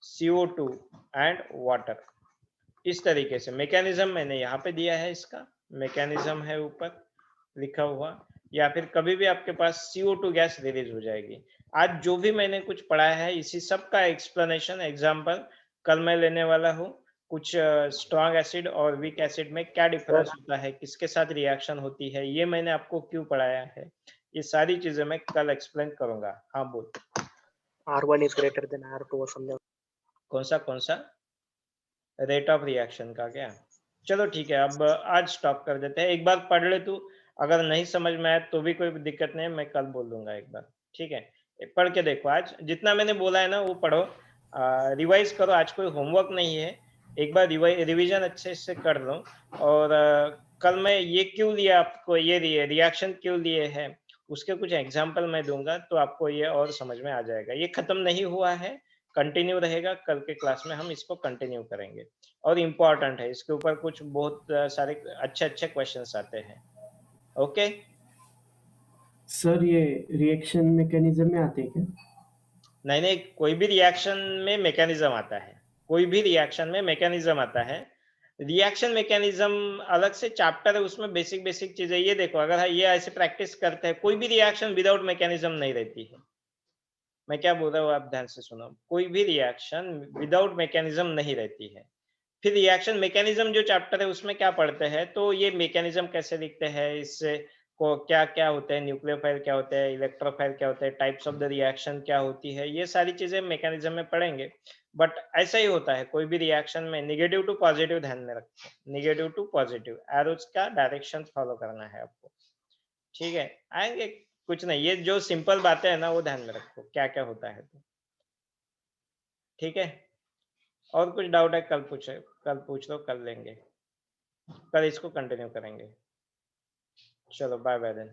A: CO2 एंड वाटर। इस तरीके से मैकेनिज्म मैंने यहाँ पे दिया है, इसका मैकेनिज्म है ऊपर लिखा हुआ, या फिर कभी भी आपके पास CO2 गैस रिलीज हो जाएगी। आज जो भी मैंने कुछ पढ़ाया है, इसी सब का एक्सप्लेनेशन एग्जांपल कल मैं लेने वाला हूँ। कुछ स्ट्रॉन्ग एसिड और वीक एसिड में क्या डिफरेंस होता है, किसके साथ रिएक्शन होती है, ये मैंने आपको क्यों पढ़ाया है, ये सारी चीजें मैं कल एक्सप्लेन करूंगा। हाँ बोल।
D: R1 is greater than R2 or something.
A: कौन सा रेट ऑफ रिएक्शन का क्या? चलो ठीक है, अब आज स्टॉप कर देते हैं। एक बार पढ़ ले तू, अगर नहीं समझ में आया तो भी कोई दिक्कत नहीं है, मैं कल बोल दूंगा एक बार, ठीक है? पढ़ के देखो, आज जितना मैंने बोला है ना वो पढ़ो, रिवाइज करो, आज कोई होमवर्क नहीं है, एक बार रिवीजन अच्छे से कर लो और कल मैं ये क्यों लिया आपको, ये रिएक्शन क्यों लिए है, उसके कुछ एग्जाम्पल मैं दूंगा तो आपको ये और समझ में आ जाएगा। ये खत्म नहीं हुआ है, कंटिन्यू रहेगा, कल के क्लास में हम इसको कंटिन्यू करेंगे और इम्पोर्टेंट है, इसके ऊपर कुछ बहुत सारे अच्छे अच्छे क्वेश्चंस आते हैं। ओके
E: सर ये रिएक्शन मैकेनिज्म में आते हैं क्या?
A: नहीं नहीं, कोई भी रिएक्शन में मैकेनिज्म आता है, कोई भी रिएक्शन में मैकेनिज्म आता है। रिएक्शन मैकेनिज्म अलग से चैप्टर है, उसमें बेसिक बेसिक चीजें। ये देखो, अगर ये ऐसे प्रैक्टिस करते हैं, कोई भी रिएक्शन विदाउट मैकेनिज्म नहीं रहती है। मैं क्या बोल रहा हूँ आप ध्यान से सुनो, कोई भी रिएक्शन विदाउट मैकेनिज्म नहीं रहती है। फिर रिएक्शन मैकेनिज्म जो चैप्टर है उसमें क्या पढ़ते हैं, तो ये मैकेनिज्म कैसे दिखते हैं, इससे को क्या क्या होते हैं, न्यूक्लियोफाइल क्या होते हैं, इलेक्ट्रोफाइल क्या होते हैं, टाइप्स ऑफ द रिएक्शन क्या होती है, ये सारी चीजें मैकेनिज्म में पढ़ेंगे। बट ऐसा ही होता है, कोई भी रिएक्शन में नेगेटिव टू पॉजिटिव ध्यान में रखो, नेगेटिव टू पॉजिटिव एरोज का डायरेक्शन फॉलो करना है आपको। ठीक है, आएंगे, कुछ नहीं, ये जो सिंपल बातें है ना वो ध्यान में रखो क्या क्या होता है। तो ठीक है, और कुछ डाउट है कल पूछ लो, कर लेंगे, कल इसको कंटिन्यू करेंगे। चलो बाय बाय देन।